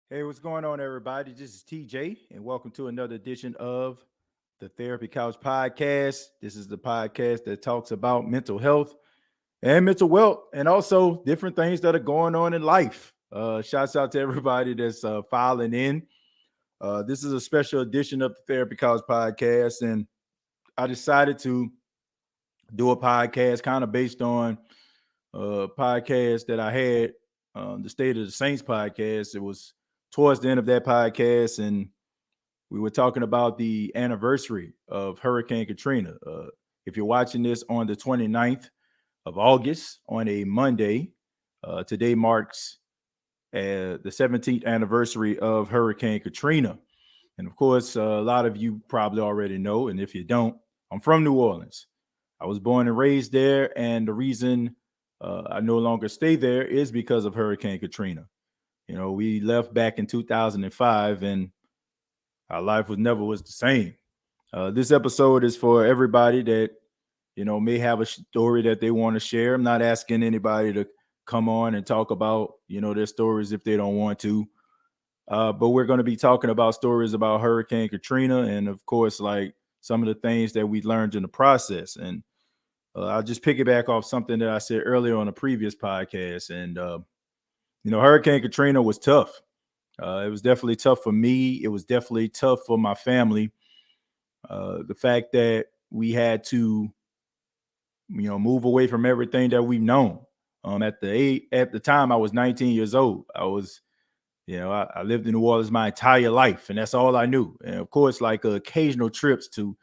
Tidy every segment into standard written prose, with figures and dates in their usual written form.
Hey, what's going on, everybody? This is TJ, and welcome to another edition of the Therapy Couch Podcast. This is the podcast that talks about mental health and mental wealth, and also different things that are going on in life. Shouts out to everybody that's filing in. This is a special edition of the Therapy Couch Podcast, and I decided to do a podcast kind of based on a podcast that I had, the State of the Saints podcast. It was towards the end of that podcast, and we were talking about the anniversary of Hurricane Katrina. If you're watching this on the 29th of August on a Monday, today marks the 17th anniversary of Hurricane Katrina. And of course, a lot of you probably already know. And if you don't, I'm from New Orleans. I was born and raised there. And the reason I no longer stay there is because of Hurricane Katrina. You know, we left back in 2005 and our life was the same. This episode is for everybody that may have a story that they want to share. I'm not asking anybody to come on and talk about their stories if they don't want to. But we're going to be talking about stories about Hurricane Katrina and, of course, like some of the things that we learned in the process. And I'll just piggyback off something that I said earlier on a previous podcast. And Hurricane Katrina was tough. It was definitely tough for me. It was definitely tough for my family. The fact that we had to, move away from everything that we've known. At the time, I was 19 years old. I lived in New Orleans my entire life, and that's all I knew. And of course, like occasional trips to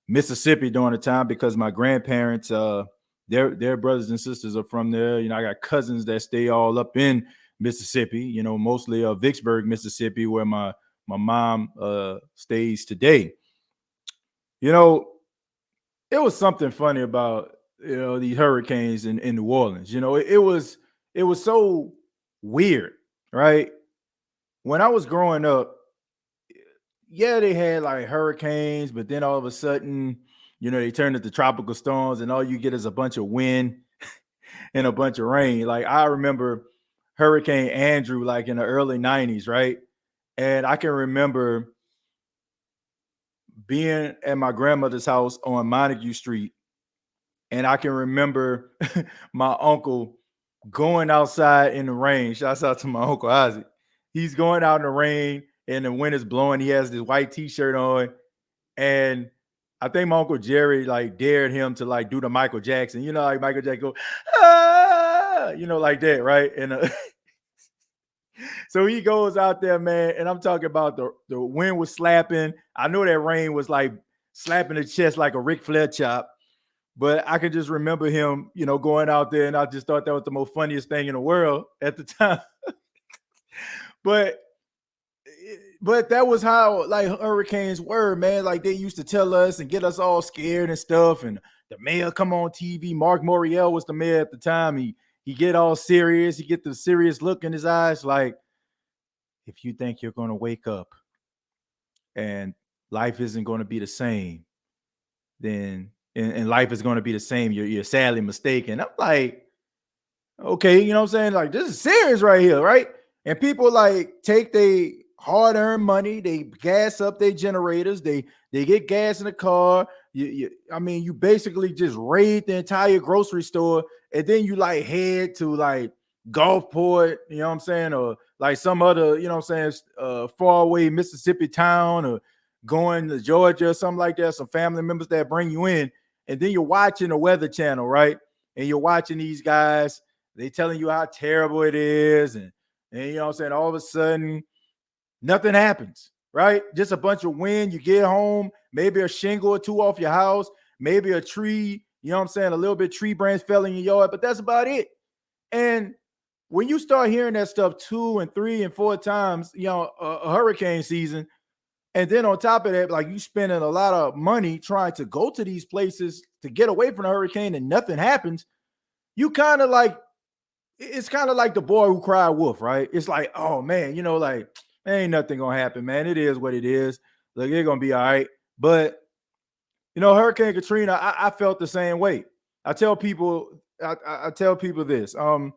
Mississippi during the time because my grandparents, their brothers and sisters are from there. I got cousins that stay all up in Mississippi, mostly Vicksburg, Mississippi, where my mom stays today. It was something funny about these hurricanes in New Orleans. It was so weird, right? When I was growing up, yeah, they had like hurricanes, but then all of a sudden, they turned into tropical storms, and all you get is a bunch of wind and a bunch of rain. Like I remember Hurricane Andrew, like in the early 90s, right? And I can remember being at my grandmother's house on Montague Street, and I can remember my uncle going outside in the rain. Shouts out to my uncle Isaac. He's going out in the rain and the wind is blowing. He has this white t-shirt on. And I think my Uncle Jerry like dared him to like do the Michael Jackson. Like Michael Jackson go, like that, right? And so he goes out there, man, and I'm talking about the wind was slapping. I know that rain was like slapping the chest like a Ric Flair chop. But I could just remember him, going out there, and I just thought that was the most funniest thing in the world at the time. But that was how like hurricanes were, man. Like they used to tell us and get us all scared and stuff. And the mayor come on TV. Mark Morial was the mayor at the time. He get all serious. He get the serious look in his eyes, like if you think you're going to wake up and life isn't going to be the same, then and life is going to be the same. You're sadly mistaken. I'm like, okay, you know what I'm saying? Like, this is serious right here, right? And people like take their hard-earned money, they gas up their generators, they get gas in the car. You basically just raid the entire grocery store, and then you like head to like Gulfport, you know what I'm saying, or like some other, far away Mississippi town, or going to Georgia or something like that. Some family members that bring you in, and then you're watching the Weather Channel, right? And you're watching these guys, they telling you how terrible it is, and all of a sudden nothing happens, right? Just a bunch of wind. You get home, maybe a shingle or two off your house, maybe a tree, a little bit tree branch fell in your yard, but that's about it. And when you start hearing that stuff 2 and 3 and 4 times, a hurricane season, and then on top of that, like you spending a lot of money trying to go to these places to get away from the hurricane and nothing happens, you kind of like, it's kind of like the boy who cried wolf, right? It's like, oh man, like ain't nothing gonna happen, man. It is what it is. Like they're gonna be all right. But Hurricane Katrina, I felt the same way. I tell people this. I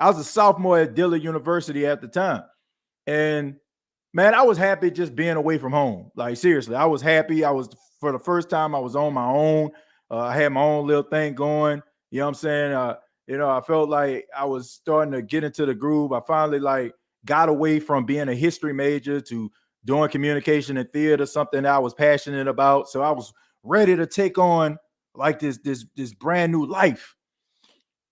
was a sophomore at Dillard University at the time, and Man, I was happy just being away from home. Like seriously, I was happy. I was for the first time I was on my own. I had my own little thing going. You know what I'm saying? I felt like I was starting to get into the groove. I finally like got away from being a history major to doing communication and theater, something that I was passionate about. So I was ready to take on like this brand new life.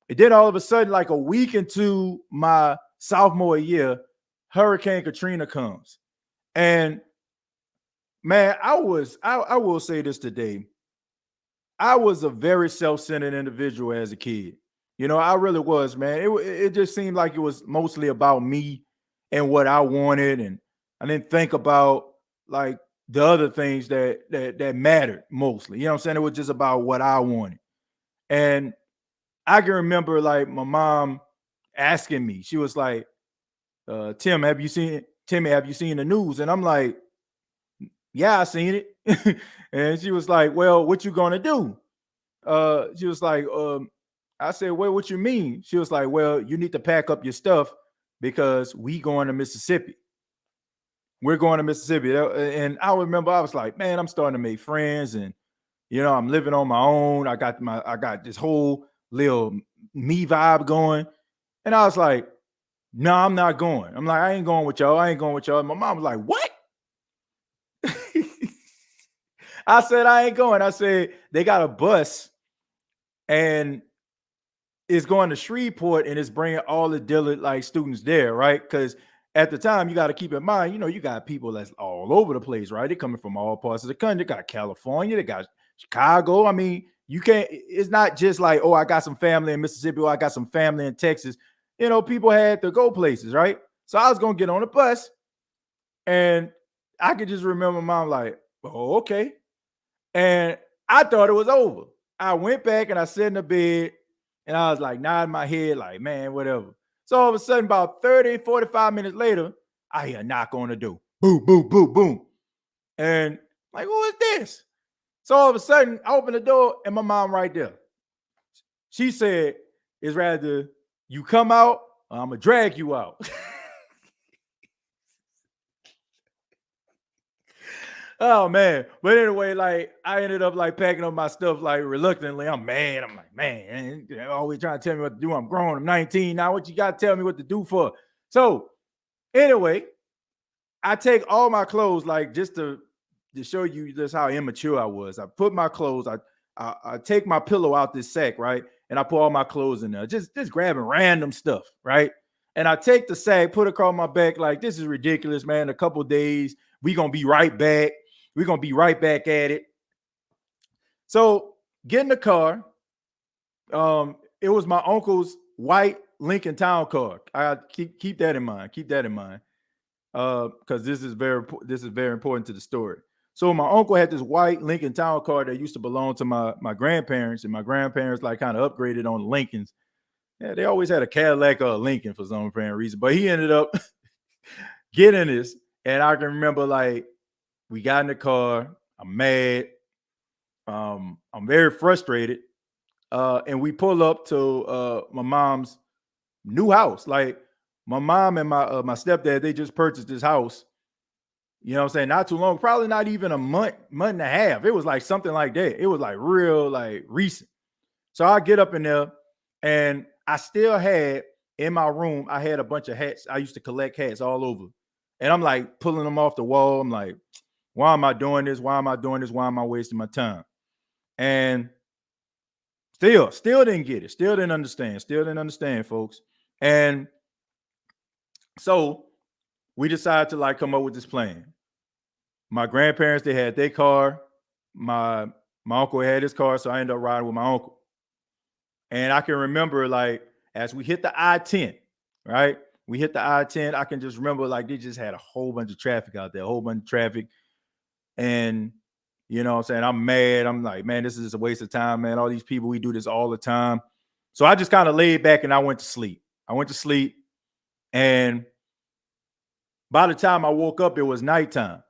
And then all of a sudden, like a week into my sophomore year, Hurricane Katrina comes. And man, I will say this today. I was a very self-centered individual as a kid. I really was, man. It just seemed like it was mostly about me and what I wanted, and I didn't think about like the other things that mattered mostly. You know what I'm saying? It was just about what I wanted. And I can remember like my mom asking me, she was like, Timmy, have you seen the news? And I'm like, yeah, I seen it. And she was like, well, what you gonna do? She was like, I said, well, what you mean? She was like, well, you need to pack up your stuff because we going to Mississippi. We're going to Mississippi. And I remember I was like, man, I'm starting to make friends, and I'm living on my own. I got this whole little me vibe going. And I was like, no, I'm not going. I'm like, I ain't going with y'all. I ain't going with y'all. And my mom was like, what? I said, I ain't going. I said, they got a bus and it's going to Shreveport and it's bringing all the Dillard like students there, right? Because at the time, you got to keep in mind, you got people that's all over the place, right? They're coming from all parts of the country. They got California, they got Chicago. I mean, you can't, it's not just like, oh, I got some family in Mississippi, or I got some family in Texas. People had to go places, right? So I was going to get on a bus and I could just remember mom like, oh, okay. And I thought it was over. I went back and I sat in the bed and I was like nodding my head like, man, whatever. So all of a sudden, about 30, 45 minutes later, I hear a knock on the door. Boom, boom, boom, boom. And like, who is this? So all of a sudden, I open the door and my mom right there. She said, it's rather you come out or I'm going to drag you out. Oh man. But anyway, like I ended up like packing up my stuff like reluctantly. I'm mad. I'm like, man, you're always trying to tell me what to do. I'm grown. I'm 19 now. What you got to tell me what to do for? So anyway, I take all my clothes like just to show you just how immature I was. I put my clothes, I take my pillow out this sack, right? And I put all my clothes in there, just grabbing random stuff, right? And I take the sack, put it across my back, like this is ridiculous, man. A couple days, we gonna be right back. We're gonna be right back at it. So get in the car. It was my uncle's white Lincoln Town car. I keep that in mind. Keep that in mind. Because this is very important to the story. So my uncle had this white Lincoln Town car that used to belong to my grandparents, and my grandparents like kind of upgraded on the Lincolns. Yeah, they always had a Cadillac or a Lincoln for some apparent reason, but he ended up getting this. And I can remember like we got in the car. I'm mad. I'm very frustrated. And we pull up to my mom's new house. Like my mom and my stepdad, they just purchased this house. You know what I'm saying? Not too long, probably not even a month and a half. It was like something like that. It was like real, like recent. So I get up in there and I still had in my room, I had a bunch of hats. I used to collect hats all over. And I'm like pulling them off the wall. I'm like, why am I doing this? Why am I doing this? Why am I wasting my time? And still didn't get it. Still didn't understand, folks. And so we decided to like come up with this plan. My grandparents, they had their car. My uncle had his car, so I ended up riding with my uncle. And I can remember like as we hit the I-10, right? We hit the I-10. I can just remember like they just had a whole bunch of traffic out there, a whole bunch of traffic. And you know what I'm saying? I'm mad. I'm like, man, this is a waste of time, man. All these people, we do this all the time. So I just kind of laid back and I went to sleep. And by the time I woke up, it was nighttime.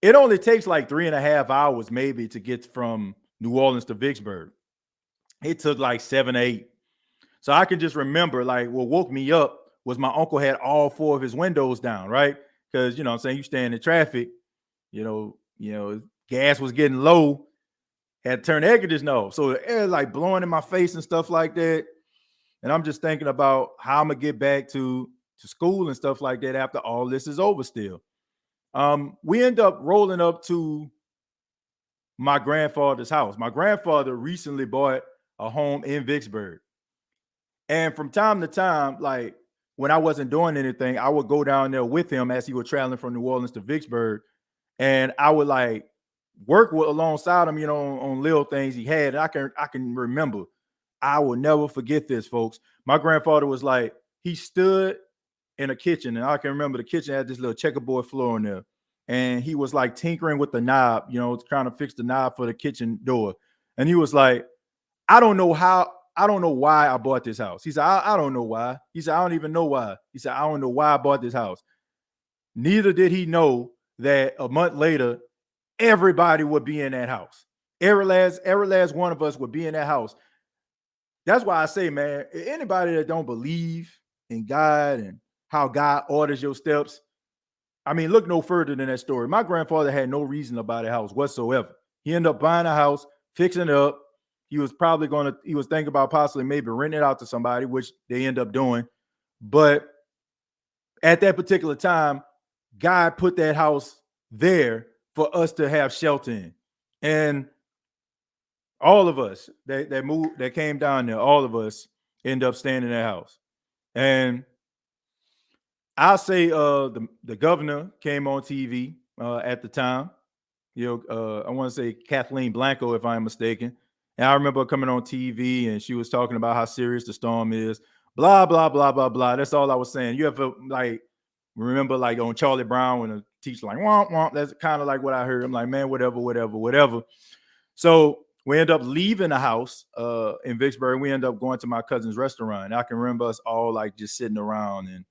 It only takes like 3.5 hours maybe to get from New Orleans to Vicksburg. It took like 7 or 8. So I can just remember like what woke me up was my uncle had all 4 of his windows down, right? because you know what I'm saying, you stand in traffic, gas was getting low, had to turn the air conditioner off. So the air like blowing in my face and stuff like that. And I'm just thinking about how I'm gonna get back to school and stuff like that after all this is over still. We end up rolling up to my grandfather's house. My grandfather recently bought a home in Vicksburg. And from time to time, like when I wasn't doing anything, I would go down there with him as he was traveling from New Orleans to Vicksburg. And I would like work with alongside him, on little things he had. And I can remember. I will never forget this, folks. My grandfather was like, he stood in a kitchen, and I can remember the kitchen had this little checkerboard floor in there. And he was like tinkering with the knob, trying to fix the knob for the kitchen door. And he was like, I don't know why I bought this house. He said, I don't know why. He said, I don't even know why. He said, I don't know why I bought this house. Neither did he know that a month later, everybody would be in that house. Every last one of us would be in that house. That's why I say, man, anybody that don't believe in God and how God orders your steps, I mean, look no further than that story. My grandfather had no reason to buy the house whatsoever. He ended up buying a house, fixing it up. He was thinking about possibly maybe renting it out to somebody, which they end up doing. But at that particular time, God put that house there for us to have shelter in. And all of us that came down there, all of us end up staying in that house. And I'll say the governor came on TV at the time. I want to say Kathleen Blanco, if I'm mistaken. And I remember coming on TV and she was talking about how serious the storm is. Blah, blah, blah, blah, blah. That's all I was saying. You ever like remember like on Charlie Brown when the teacher like womp womp? That's kind of like what I heard. I'm like, man, whatever. So we end up leaving the house in Vicksburg. We end up going to my cousin's restaurant. And I can remember us all like just sitting around,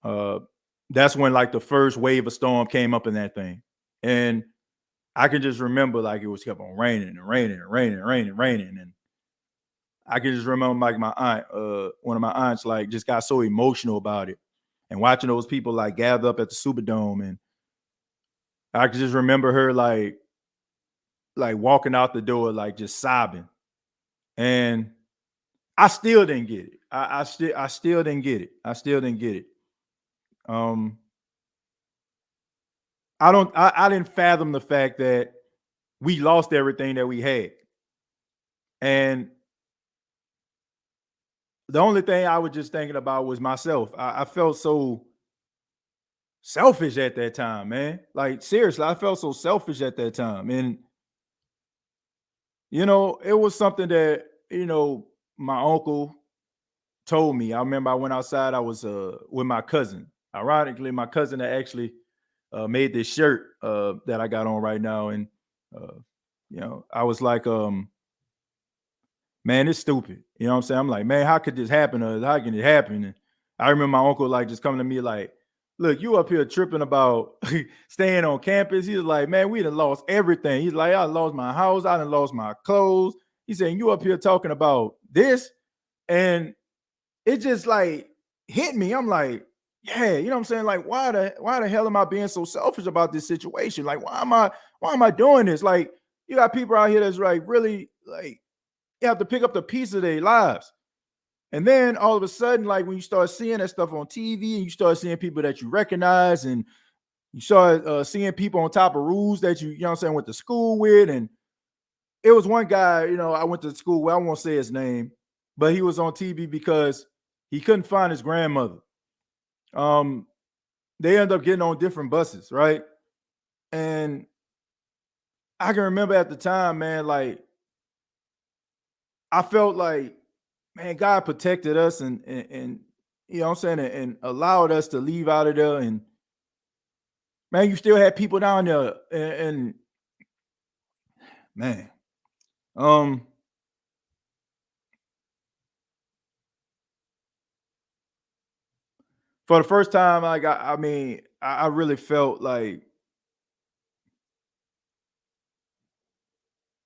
and that's when like the first wave of storm came up in that thing. And I can just remember like it was kept on raining and raining and raining and raining and raining. And I can just remember like my aunt, one of my aunts, like just got so emotional about it and watching those people like gather up at the Superdome. And I can just remember her like walking out the door, like just sobbing. And I still didn't get it. I still didn't get it. I still didn't get it. I didn't fathom the fact that we lost everything that we had. And the only thing I was just thinking about was myself. I felt so selfish at that time, man. Like seriously, I felt so selfish at that time. And it was something that, my uncle told me. I remember I went outside, I was with my cousin. Ironically, my cousin that actually made this shirt that I got on right now. And I was like, man, it's stupid. You know what I'm saying? I'm like, man, how could this happen? Or how can it happen? And I remember my uncle like just coming to me like, look, you up here tripping about staying on campus. He was like, man, we done lost everything. He's like, I lost my house. I done lost my clothes. He said, you up here talking about this? And it just like hit me. I'm like, yeah, you know what I'm saying? Like, why the hell am I being so selfish about this situation? Like, why am I doing this? Like, you got people out here that's like really like you have to pick up the piece of their lives. And then all of a sudden, like when you start seeing that stuff on TV and you start seeing people that you recognize and you start seeing people on top of rules that you know what I'm saying, went to school with. And it was one guy, I went to school with, I won't say his name, but he was on TV because he couldn't find his grandmother. They end up getting on different buses, right? And I can remember at the time, man, like I felt like, man, God protected us and you know what I'm saying, and allowed us to leave out of there. And man, you still had people down there, and man, for the first time, like I mean, I really felt like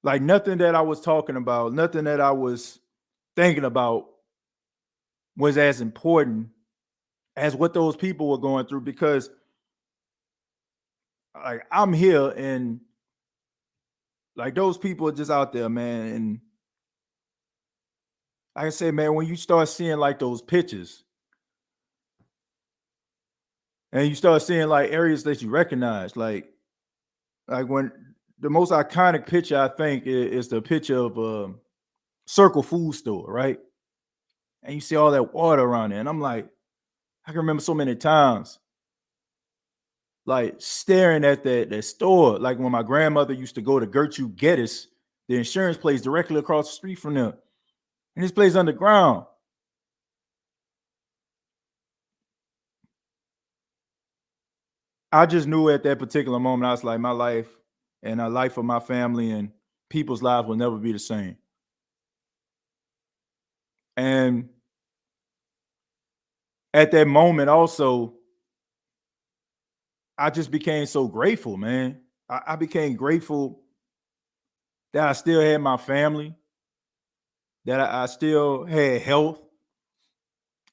nothing that I was talking about, nothing that I was thinking about was as important as what those people were going through. Because like I'm here and like those people are just out there, man. And like I say, man, when you start seeing like those pictures and you start seeing like areas that you recognize, like when the most iconic picture I think is the picture of Circle Food Store, right? And you see all that water around there, and I'm like, I can remember so many times like staring at that store, like when my grandmother used to go to Gertrude Geddes, the insurance place directly across the street from them, and this place underground. I just knew at that particular moment, I was like, my life and the life of my family and people's lives will never be the same. And at that moment, also, I just became so grateful, man. I became grateful that I still had my family, that I still had health.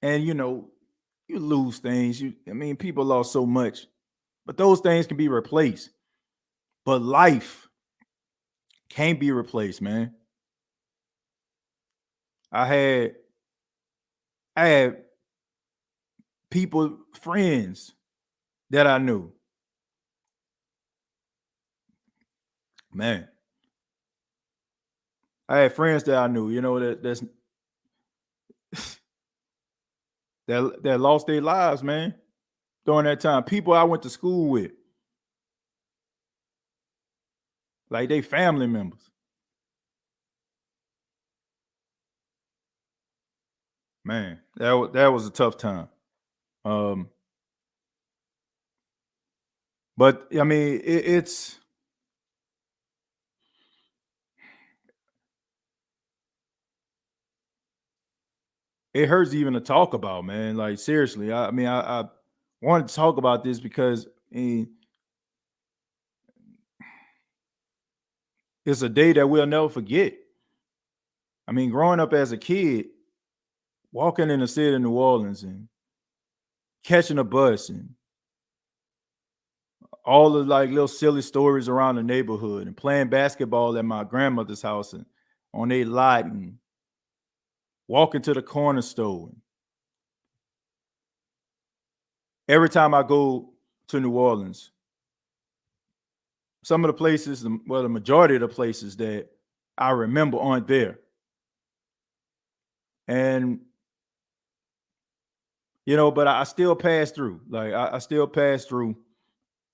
And, you lose things. I mean, people lost so much, but those things can be replaced. But life can't be replaced, man. I had I had people, friends that I knew. Man, I had friends that I knew, that lost their lives, man, during that time. People I went to school with, like they family members. Man, that was a tough time. Um, but I mean, it hurts even to talk about, man. Like seriously, I mean, I wanted to talk about this because it's a day that we'll never forget. I mean, growing up as a kid, walking in the city of New Orleans and catching a bus and all the like little silly stories around the neighborhood and playing basketball at my grandmother's house and on a lot and walking to the corner store. Every time I go to New Orleans, some of the places, well, the majority of the places that I remember aren't there. And, but I still pass through. Like, I still pass through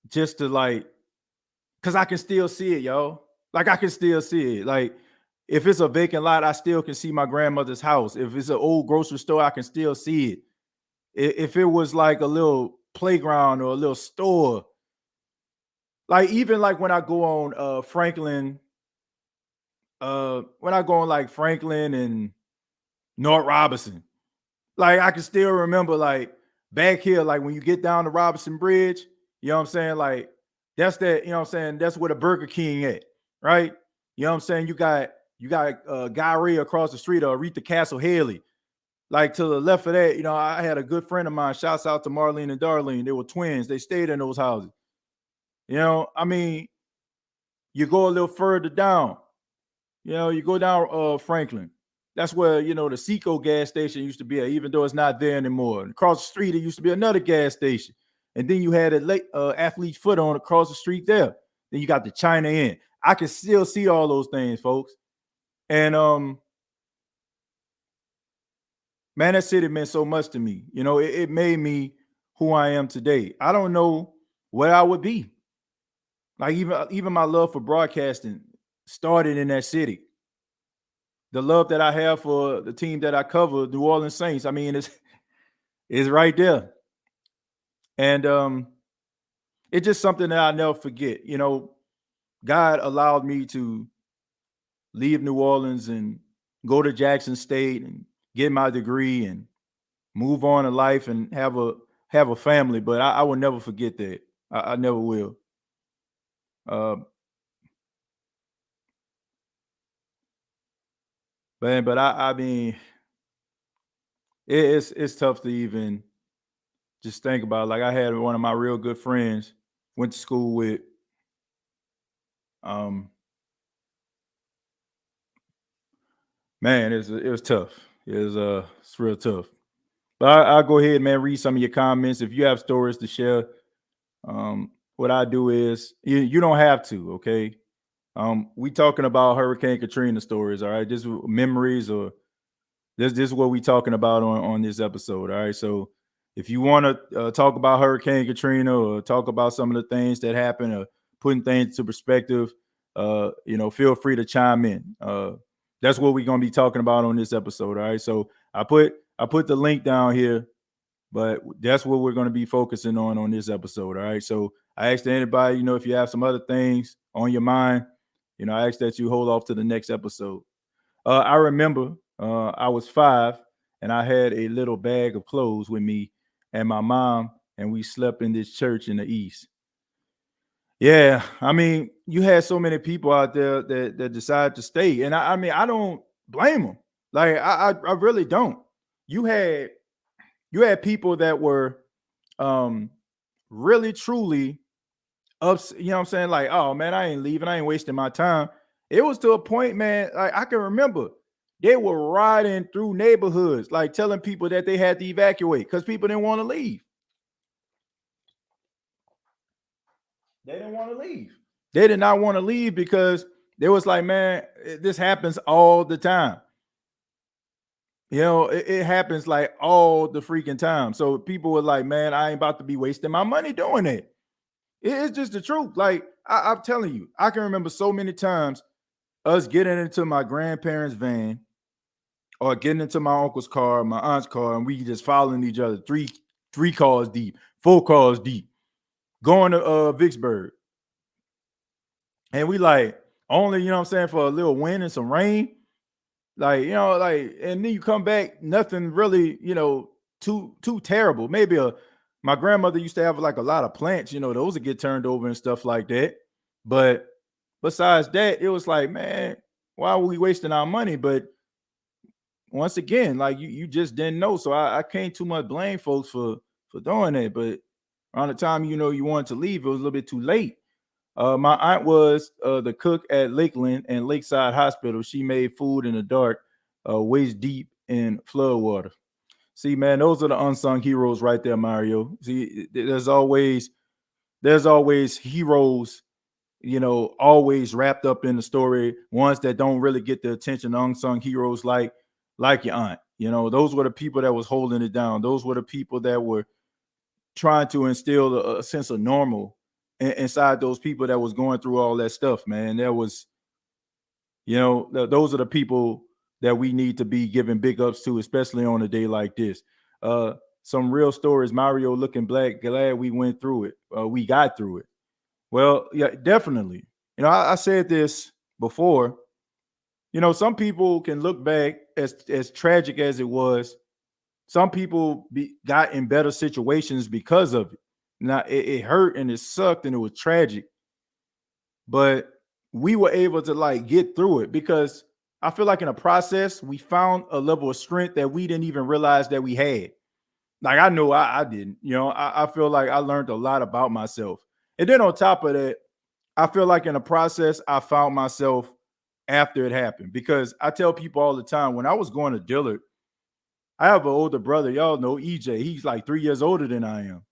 just to like, cause I can still see it, yo. Like, I can still see it. Like, if it's a vacant lot, I still can see my grandmother's house. If it's an old grocery store, I can still see it. If it was like a little playground or a little store, like even like when I go on Franklin, when I go on like Franklin and North Robinson, like I can still remember like back here, like when you get down the Robinson Bridge, you know what I'm saying? Like that's that, you know what I'm saying? That's where the Burger King at, right? You know what I'm saying? You got Guy Ray across the street or Aretha Castle Haley. Like to the left of that, I had a good friend of mine. Shouts out to Marlene and Darlene. They were twins. They stayed in those houses. I mean, you go a little further down. You go down Franklin. That's where the Seco gas station used to be at, even though it's not there anymore. And across the street, it used to be another gas station. And then you had a late athlete's foot on across the street there. Then you got the China Inn. I can still see all those things, folks. And man, that city meant so much to me. It made me who I am today. I don't know where I would be. Like even my love for broadcasting started in that city. The love that I have for the team that I cover, New Orleans Saints. I mean, it's right there. And it's just something that I'll never forget. God allowed me to leave New Orleans and go to Jackson State and get my degree and move on in life and have a family. But I will never forget that. I never will. Uh, but I mean, it's tough to even just think about. Like I had one of my real good friends went to school with. Um, man, it was tough. It's real tough. But I'll go ahead, man. Read some of your comments. If you have stories to share, what I do is you don't have to. Okay. We talking about Hurricane Katrina stories. All right, just memories or this is what we talking about on this episode. All right, so if you want to talk about Hurricane Katrina or talk about some of the things that happened or putting things into perspective, feel free to chime in. That's what we're gonna be talking about on this episode. All right, so I put the link down here, but that's what we're gonna be focusing on this episode. All right, so I asked anybody, if you have some other things on your mind, I ask that you hold off to the next episode. I remember I was 5 and I had a little bag of clothes with me and my mom, and we slept in this church in the east. Yeah, I mean, you had so many people out there that decided to stay, and I mean, I don't blame them. Like I really don't. You had you had people that were um really truly ups, you know what I'm saying? Like, oh man, I ain't leaving, I ain't wasting my time. It was to a point, man, like I can remember they were riding through neighborhoods, like telling people that they had to evacuate because people didn't want to leave. They didn't want to leave. They did not want to leave because they was like, man, this happens all the time. It happens like all the freaking time. So people were like, man, I ain't about to be wasting my money doing it. It's just the truth. Like I'm telling you, I can remember so many times us getting into my grandparents' van or getting into my uncle's car, my aunt's car, and we just following each other three cars deep, 4 cars deep, going to Vicksburg. And we like only, you know what I'm saying, for a little wind and some rain. Like, and then you come back, nothing really, too terrible. Maybe my grandmother used to have like a lot of plants, those would get turned over and stuff like that. But besides that, it was like, man, why are we wasting our money? But once again, like you just didn't know. So I can't too much blame folks for doing it. But around the time you wanted to leave, it was a little bit too late. My aunt was the cook at Lakeland and Lakeside Hospital. She made food in the dark, waist deep in flood water. See, man, those are the unsung heroes right there, Mario. See, there's always heroes, always wrapped up in the story. Ones that don't really get the attention, unsung heroes like your aunt. Those were the people that was holding it down. Those were the people that were trying to instill a sense of normal inside those people that was going through all that stuff, man. There was, those are the people that we need to be giving big ups to, especially on a day like this. Some real stories. Mario looking black. Glad we went through it. We got through it. Well, yeah, definitely. I said this before. Some people can look back as tragic as it was. Some people got in better situations because of it. Now it hurt and it sucked and it was tragic, but we were able to like get through it because I feel like in a process we found a level of strength that we didn't even realize that we had. Like I know I didn't. I feel like I learned a lot about myself, and then on top of that, I feel like in a process I found myself after it happened because I tell people all the time when I was going to Dillard. I have an older brother. Y'all know EJ. He's like 3 years older than I am.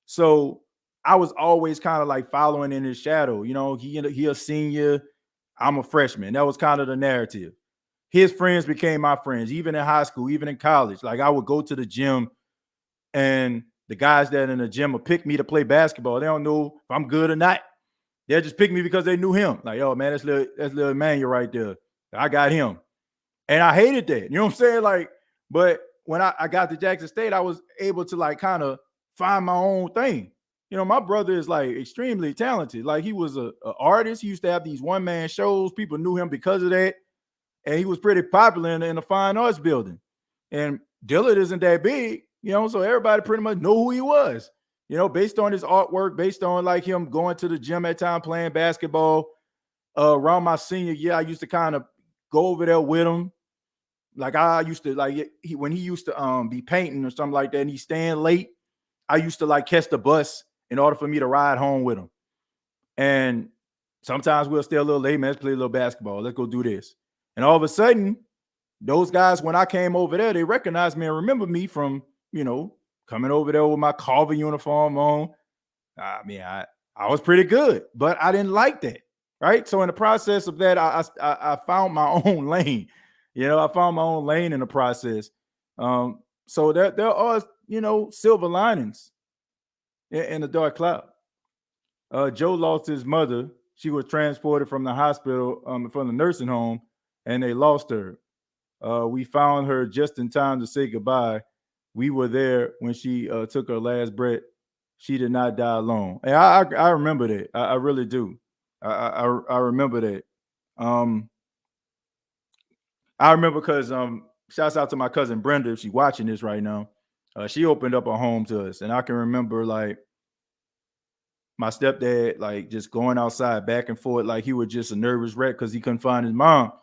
So I was always kind of like following in his shadow. He a senior. I'm a freshman. That was kind of the narrative. His friends became my friends, even in high school, even in college. Like I would go to the gym, and the guys that in the gym would pick me to play basketball. They don't know if I'm good or not. They'll just pick me because they knew him. Like, oh man, that's little Emmanuel right there. I got him. And I hated that. You know what I'm saying? Like, but when I got to Jackson State, I was able to like kind of find my own thing. My brother is like extremely talented. Like he was a artist. He used to have these one-man shows. People knew him because of that. And he was pretty popular in the fine arts building. And Dillard isn't that big, so everybody pretty much know who he was, based on his artwork, based on like him going to the gym at time playing basketball. Around my senior year, I used to kind of go over there with him. Like I used to like when he used to be painting or something like that, and he's staying late. I used to like catch the bus in order for me to ride home with him. And sometimes we'll stay a little late, man. Let's play a little basketball. Let's go do this. And all of a sudden, those guys, when I came over there, they recognized me and remember me from, coming over there with my Carver uniform on. I mean, I was pretty good, but I didn't like that. Right. So in the process of that, I found my own lane. I found my own lane in the process. So there are, silver linings in the dark cloud. Joe lost his mother. She was transported from the hospital, from the nursing home, and they lost her. We found her just in time to say goodbye. We were there when she took her last breath. She did not die alone. And I remember that. I really do. I remember that. I remember because shouts out to my cousin Brenda, if she's watching this right now. She opened up a home to us, and I can remember like my stepdad like just going outside back and forth like he was just a nervous wreck because he couldn't find his mom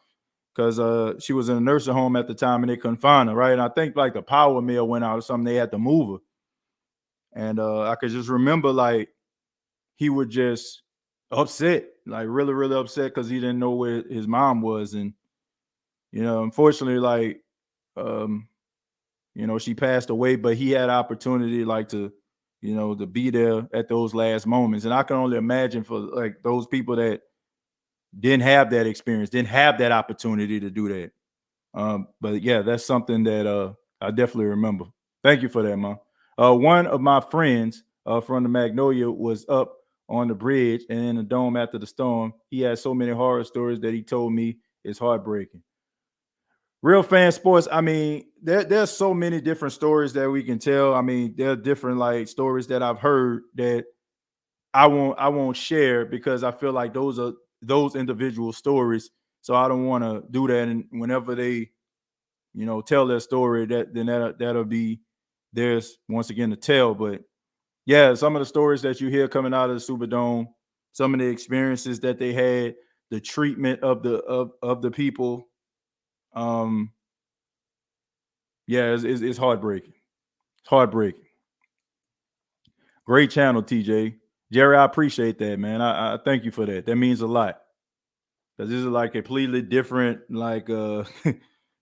because she was in a nursing home at the time and they couldn't find her, right? And I think like the power mill went out or something, they had to move her. And I could just remember like he was just upset, like really, really upset because he didn't know where his mom was. And, unfortunately, like, she passed away, but he had opportunity like to be there at those last moments. And I can only imagine for like those people that didn't have that experience, didn't have that opportunity to do that. But yeah, that's something that I definitely remember. Thank you for that, man. One of my friends from the Magnolia was up on the bridge and in the dome after the storm. He had so many horror stories that he told me it's heartbreaking. Real Fan Sports, I mean, there's so many different stories that we can tell. I mean, there are different like stories that I've heard that I won't share because I feel like those are those individual stories. So I don't want to do that. And whenever they, tell their story, that'll be theirs once again to tell. But yeah, some of the stories that you hear coming out of the Superdome, some of the experiences that they had, the treatment of the people. Yeah, it's heartbreaking. It's heartbreaking. Great channel, TJ. Jerry, I appreciate that, man. I thank you for that. That means a lot. Because this is like a completely different,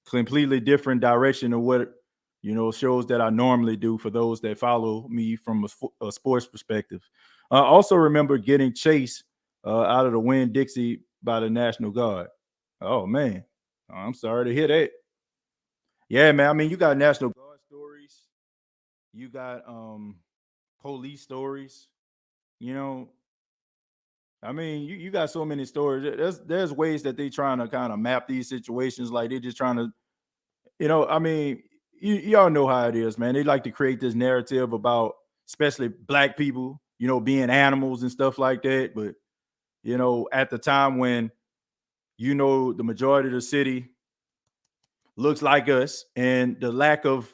completely different direction of what, shows that I normally do for those that follow me from a sports perspective. I also remember getting chased out of the Winn-Dixie by the National Guard. Oh, man. I'm sorry to hear that. Yeah, man. I mean, you got National Guard stories. You got police stories. I mean, you got so many stories. There's ways that they trying to kind of map these situations. Like they just trying to, I mean, y'all know how it is, man. They like to create this narrative about, especially black people, being animals and stuff like that. But, at the time when, the majority of the city looks like us and the lack of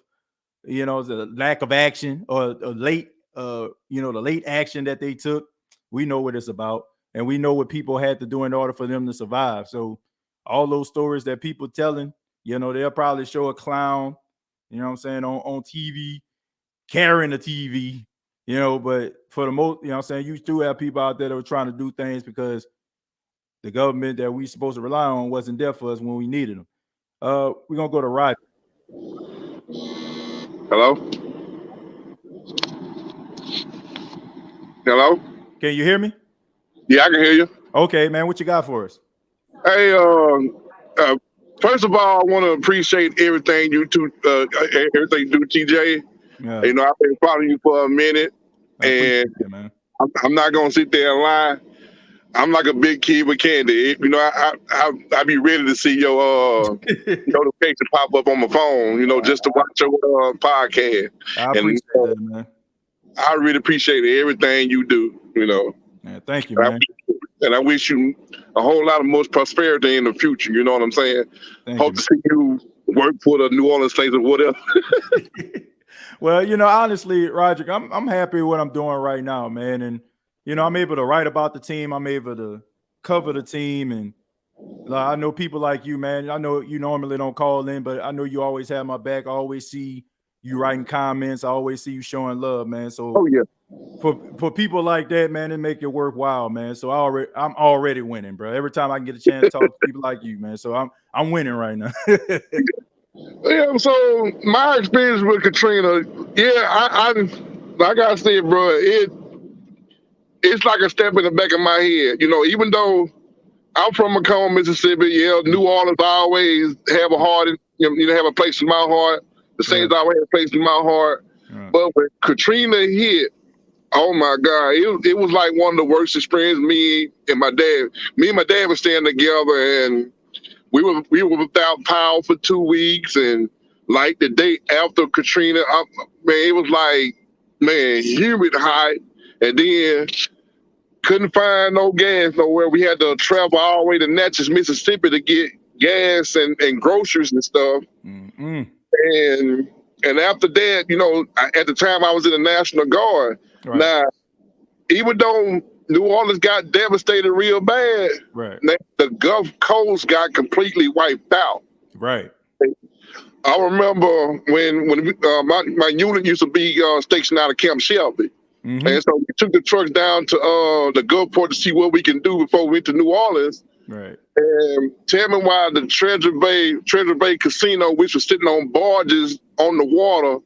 action or late the late action that they took, we know what it's about and we know what people had to do in order for them to survive. So all those stories that people telling, they'll probably show a clown, what I'm saying, on TV carrying the TV, but for the most, what I'm saying, you still have people out there that were trying to do things because the government that we supposed to rely on wasn't there for us when we needed them. We're gonna go to Roger. Hello? Hello? Can you hear me? Yeah, I can hear you. Okay, man, what you got for us? Hey, first of all, I want to appreciate everything everything you do, TJ. Yeah. I've been following you for a minute, and that, man. I'm not gonna sit there and lie. I'm like a big kid with candy. I be ready to see your notification pop up on my phone. Just to watch your podcast. I appreciate that, man. I really appreciate everything you do. Yeah, thank you, man. And I wish you a whole lot of most prosperity in the future. You know what I'm saying? Hope to see you work for the New Orleans Saints or whatever. Well, honestly, Roger, I'm happy with what I'm doing right now, man. And I'm able to write about the team. I'm able to cover the team, and I know people like you, man. I know you normally don't call in, but I know you always have my back. I always see, you writing comments. I always see you showing love, man. So Oh yeah. For people like that, man, it make it worthwhile, man. So I'm already winning, bro. Every time I can get a chance to talk to people like you, man. So I'm winning right now. Yeah, so my experience with Katrina, yeah, I like I said, bro, it's like a step in the back of my head. You know, even though I'm from Macomb, Mississippi, yeah, New Orleans always have a heart, have a place in my heart. The Saints always have a place in my heart. But when Katrina hit, oh my God, it was like one of the worst experiences. Me and my dad were staying together, and we were without power for 2 weeks, and like the day after Katrina, man, it was like, man, humid hot, and then couldn't find no gas nowhere. We had to travel all the way to Natchez, Mississippi to get gas and groceries and stuff. Mm-hmm. And after that, at the time I was in the National Guard. Right. Now, even though New Orleans got devastated real bad, right, the Gulf Coast got completely wiped out. Right. I remember when my unit used to be stationed out of Camp Shelby. Mm-hmm. And so we took the trucks down to the Gulfport to see what we can do before we went to New Orleans. Right. And tell me why the Treasure Bay Casino, which was sitting on barges on the water,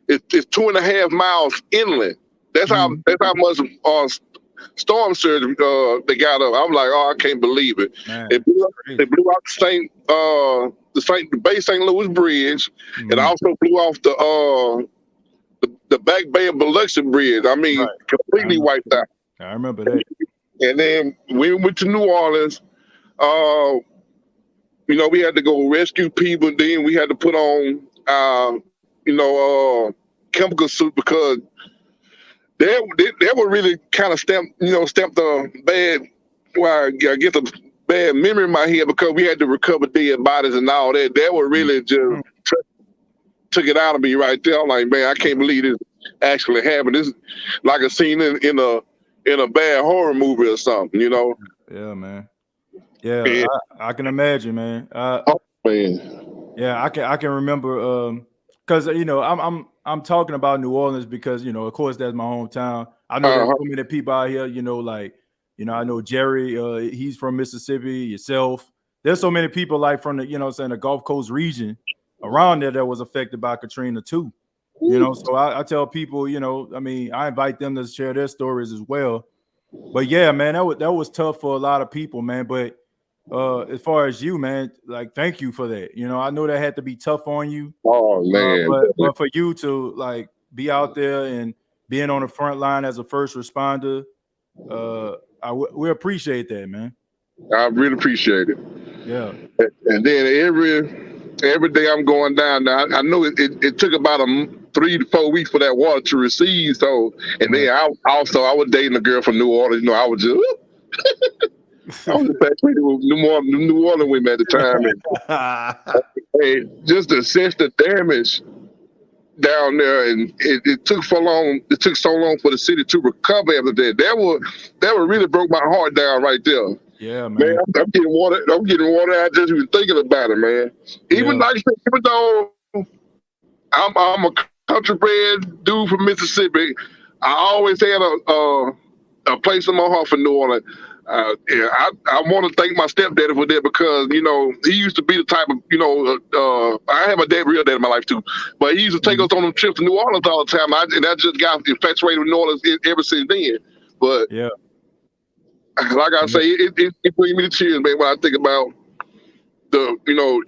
it's 2.5 miles inland. That's how much storm surge they got up. I'm like, oh, I can't believe it. Man, they blew out the Bay St. Louis Bridge, and also blew off the Back Bay of Biloxi Bridge. I mean, completely wiped out. I remember that. And then we went to New Orleans. We had to go rescue people. Then we had to put on, chemical suit because they were really kind of stamped the bad. Well, I get the bad memory in my head because we had to recover dead bodies and all that. They were really just took it out of me right there. I'm like, man, I can't believe this actually happened. This is like a scene in a bad horror movie or something, Yeah, man. Yeah, I can imagine, man. Man. Yeah, I can remember because I'm talking about New Orleans because of course that's my hometown. I know there's so many people out here, I know Jerry, he's from Mississippi, yourself. There's so many people like from the the Gulf Coast region around there that was affected by Katrina too. So I tell people, I invite them to share their stories as well. But yeah, man, that was tough for a lot of people, man. But as far as you, man, like thank you for that. I know that had to be tough on you. Oh man. But for you to like be out there and being on the front line as a first responder, we appreciate that, man. I really appreciate it. Yeah. And then every day I'm going down now. I know it took about 3 to 4 weeks for that water to recede. So, and then I was dating a girl from New Orleans. I was just infatuated with New Orleans women at the time. And just to assess the damage down there, and it took so long for the city to recover after that. That would really broke my heart down right there. Yeah, man. I'm getting water out just even thinking about it, man. Even though I'm a country bred dude from Mississippi, I always had a place in my heart for New Orleans. I want to thank my stepdaddy for that because he used to be the type of I have a real dad in my life too, but he used to take us on them trips to New Orleans all the time. And I just got infatuated with New Orleans ever since then. But yeah. Like I say, it brings me to tears, man, when I think about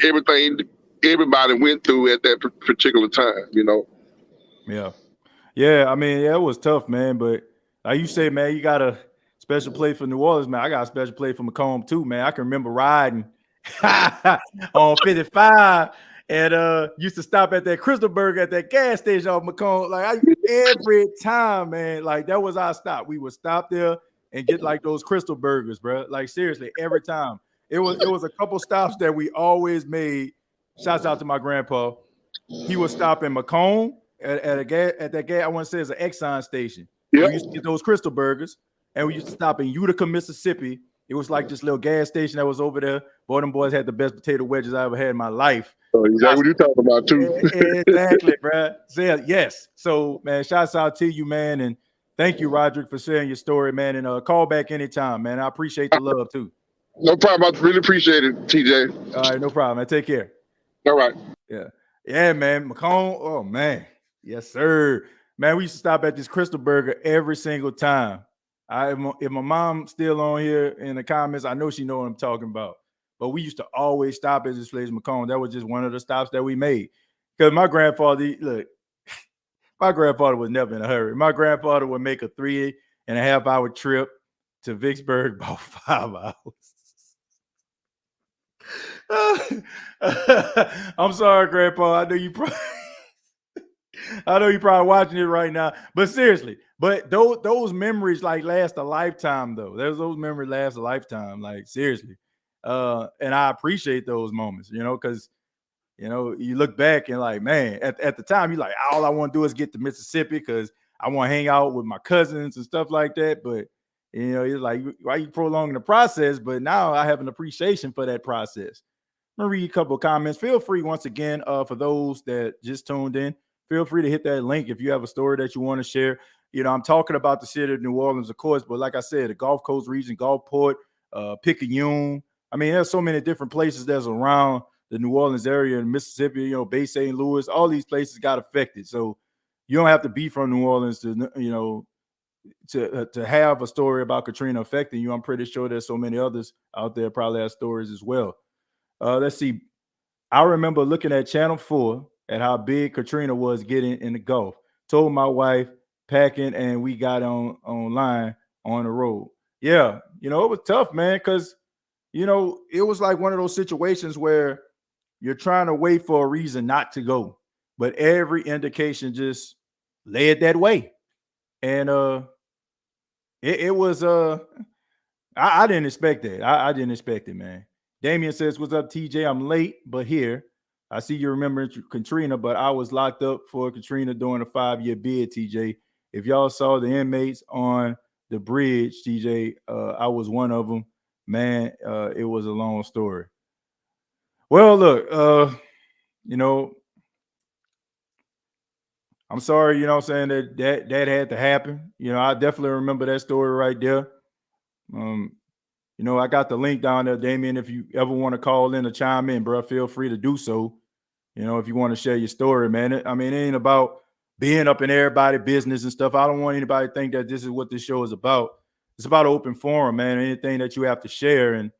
everything everybody went through at that particular time, Yeah. Yeah, I mean, it was tough, man. But like you say, man, you got a special play for New Orleans, man. I got a special play for Macomb too, man. I can remember riding on 55 and used to stop at that Crystal Burger at that gas station off Macomb. Like every time, man, like that was our stop. We would stop there and get like those Crystal Burgers, bro. Like seriously, every time. It was a couple stops that we always made. Shouts out to my grandpa. He would stop in Macomb at that gas. I want to say it's an Exxon station. Yep. We used to get those Crystal Burgers, and we used to stop in Utica, Mississippi, It was like this little gas station that was over there. Boy, them boys had the best potato wedges I ever had in my life. So exactly what you talking about too. Exactly, bro. So, yes. So, man, shouts out to you, man, and thank you, Roderick, for sharing your story, man. And call back anytime, man. I appreciate the love too. No problem. I really appreciate it, TJ. All right, no problem, man. Take care. All right. Yeah, man. McCone. Oh man, yes, sir. Man, we used to stop at this Crystal Burger every single time. If my mom's still on here in the comments, I know she know what I'm talking about. But we used to always stop at this place, McCone. That was just one of the stops that we made. Because my grandfather, look, my grandfather was never in a hurry. My grandfather would make a 3.5-hour trip to Vicksburg about 5 hours. I'm sorry, Grandpa. I know you probably watching it right now, but seriously, those memories like last a lifetime though. Those memories last a lifetime, like seriously. And I appreciate those moments, because you look back and like, man, at the time you're like, all I want to do is get to Mississippi because I want to hang out with my cousins and stuff like that. But it's like, why you prolonging the process? But now I have an appreciation for that process. I'm gonna read a couple of comments. Feel free once again, for those that just tuned in, feel free to hit that link if you have a story that you want to share. I'm talking about the city of New Orleans, of course, but like I said, the Gulf Coast region, Gulfport, Picayune. I mean, there's so many different places that's around the New Orleans area in Mississippi, Bay St. Louis, all these places got affected. So you don't have to be from New Orleans to have a story about Katrina affecting you. I'm pretty sure there's so many others out there probably have stories as well. Let's see. I remember looking at Channel 4 at how big Katrina was getting in the Gulf. Told my wife, packing, and we got online on the road. Yeah, it was tough, man, because, it was like one of those situations where you're trying to wait for a reason not to go, but every indication just led that way. And it was I didn't expect that. I didn't expect it, man. Damien says, "What's up, TJ? I'm late, but here. I see you remember Katrina, but I was locked up for Katrina during a 5-year bid, TJ. If y'all saw the inmates on the bridge, TJ, I was one of them. Man, it was a long story. Well, look, I'm sorry, I'm saying that had to happen. I definitely remember that story right there. I got the link down there, Damien. If you ever want to call in or chime in, bro, feel free to do so. If you want to share your story, man. It ain't about being up in everybody's business and stuff. I don't want anybody to think that this is what this show is about. It's about an open forum, man. Anything that you have to share. And,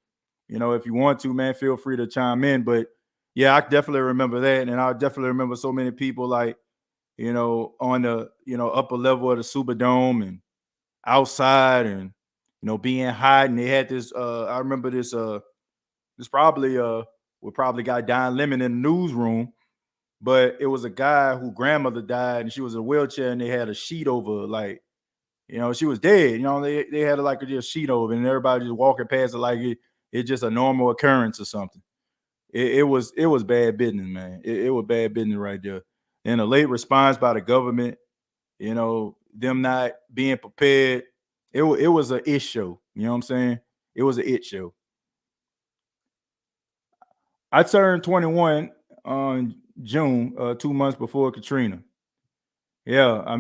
if you want to, man, feel free to chime in. But yeah, I definitely remember that. And I definitely remember so many people like, on the, upper level of the Superdome and outside and, being hot. And they had this, I remember this probably got Don Lemon in the newsroom, but it was a guy whose grandmother died and she was in a wheelchair and they had a sheet over, like, she was dead. They had like a just sheet over and everybody just walking past it like it's just a normal occurrence or something. It was bad business, man. It was bad business right there. And a late response by the government, them not being prepared. It was an it show. You know what I'm saying? It was an it show. I turned 21 on June, 2 months before Katrina. Yeah, I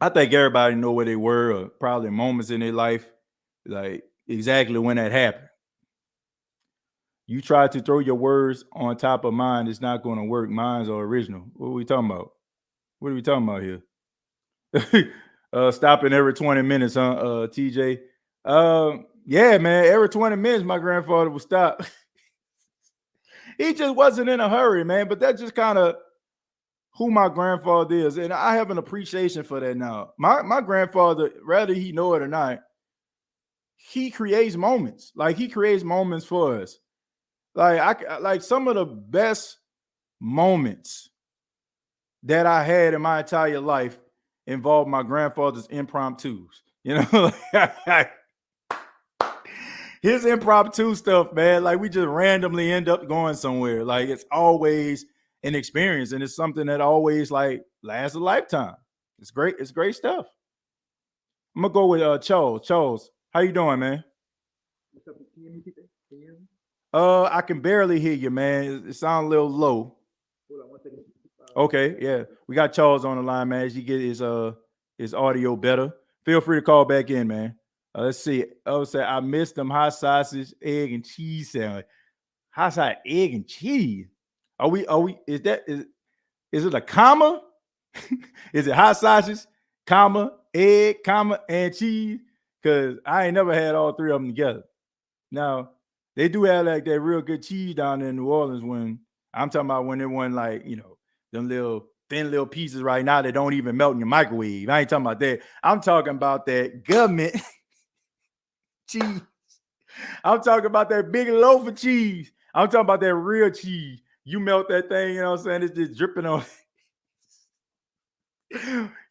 think everybody know where they were, or probably moments in their life, like exactly when that happened. You try to throw your words on top of mine, it's not going to work. Mine's are original. What are we talking about? What are we talking about here? Stopping every 20 minutes, huh, TJ? Yeah, man, every 20 minutes, my grandfather would stop. He just wasn't in a hurry, man. But that's just kind of who my grandfather is. And I have an appreciation for that now. My grandfather, whether he know it or not, he creates moments. Like, he creates moments for us. Like some of the best moments that I had in my entire life involved my grandfather's impromptus. His impromptu stuff, man, like we just randomly end up going somewhere. Like, it's always an experience, and it's something that always like lasts a lifetime. It's great. It's great stuff. I'm gonna go with Charles. Charles, how you doing, man? I can barely hear you, man. It sounds a little low. Okay, yeah. We got Charles on the line, man. As you get his audio better, feel free to call back in, man. Let's see. Oh, say I missed them hot sausage, egg, and cheese sandwich. Hot sausage, egg, and cheese. Are we? Is it a comma? Is it hot sausage, comma, egg, comma, and cheese? Because I ain't never had all three of them together. Now, they do have like that real good cheese down there in New Orleans when I'm talking about when it wasn't like, them little thin little pieces right now that don't even melt in your microwave. I ain't talking about that. I'm talking about that government cheese. I'm talking about that big loaf of cheese. I'm talking about that real cheese. You melt that thing, you know what I'm saying? It's just dripping on.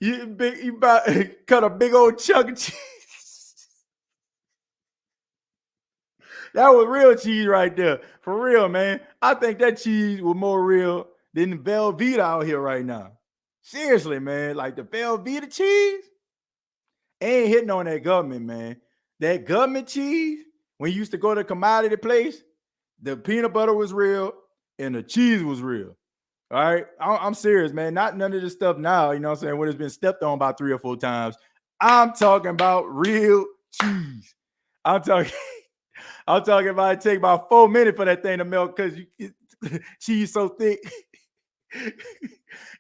You about cut a big old chunk of cheese. That was real cheese right there. For real, man. I think that cheese was more real than the Velveeta out here right now. Seriously, man. Like the Velveeta cheese ain't hitting on that government, man. That government cheese, when you used to go to a commodity place, the peanut butter was real and the cheese was real. All right. I'm serious, man. Not none of this stuff now, you know what I'm saying, when it's been stepped on about 3 or 4 times. I'm talking about real cheese. I'm talking about it take about 4 minutes for that thing to melt because cheese so thick.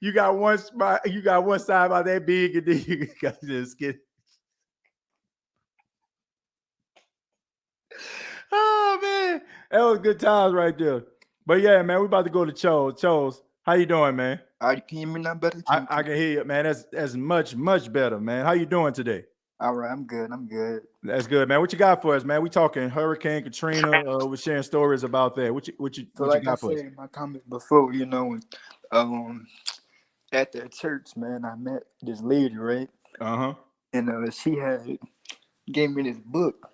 You got one spot, you got one side about that big, and then you got this skin. Oh man, that was good times right there. But yeah, man, we about to go to Chose. Chose, how you doing, man? Can you hear me now better? I can hear you, man. That's much better, man. How you doing today? All right, I'm good. That's good, man. What you got for us, man? We talking Hurricane Katrina. We're sharing stories about that. What you got for us? In my comment before, at the church, man, I met this lady, right? And she had gave me this book,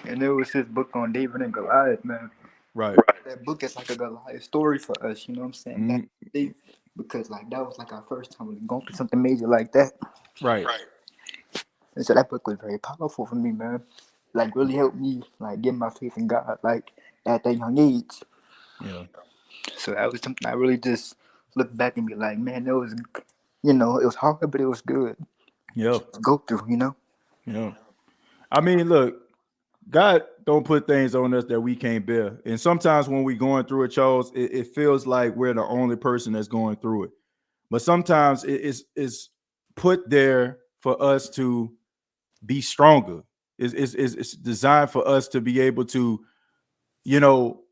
and it was this book on David and Goliath, man. Right. That book is like a Goliath story for us, you know what I'm saying? Because like that was like our first time going through something major like that. Right. And so that book was very powerful for me, man. Like really helped me like get my faith in God, like at that young age. Yeah. So that was something I really just look back and be like, man, it was, it was hard, but it was good. Yeah. Go through, Yeah. I mean, look, God don't put things on us that we can't bear. And sometimes when we're going through it, Charles, it feels like we're the only person that's going through it. But sometimes it's put there for us to be stronger. It's designed for us to be able to,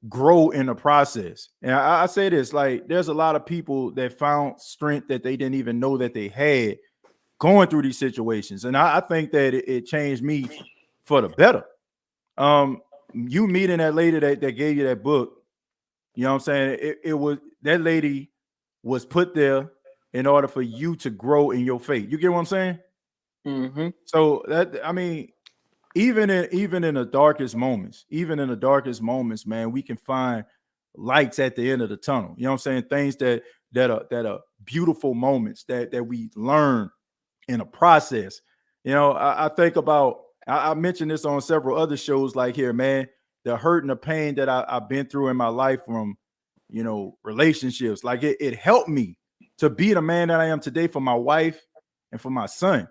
grow in the process. And I say this, like, there's a lot of people that found strength that they didn't even know that they had going through these situations. And I think that it changed me for the better. You meeting that lady that gave you that book, you know what I'm saying? It was, that lady was put there in order for you to grow in your faith. You get what I'm saying? Mm-hmm. So that, I mean, even in the darkest moments, man, we can find lights at the end of the tunnel. You know what I'm saying? Things that are beautiful moments that we learn in a process. I think about, I mentioned this on several other shows like here, man, the hurt and the pain that I've been through in my life from, relationships. Like it helped me to be the man that I am today for my wife and for my son.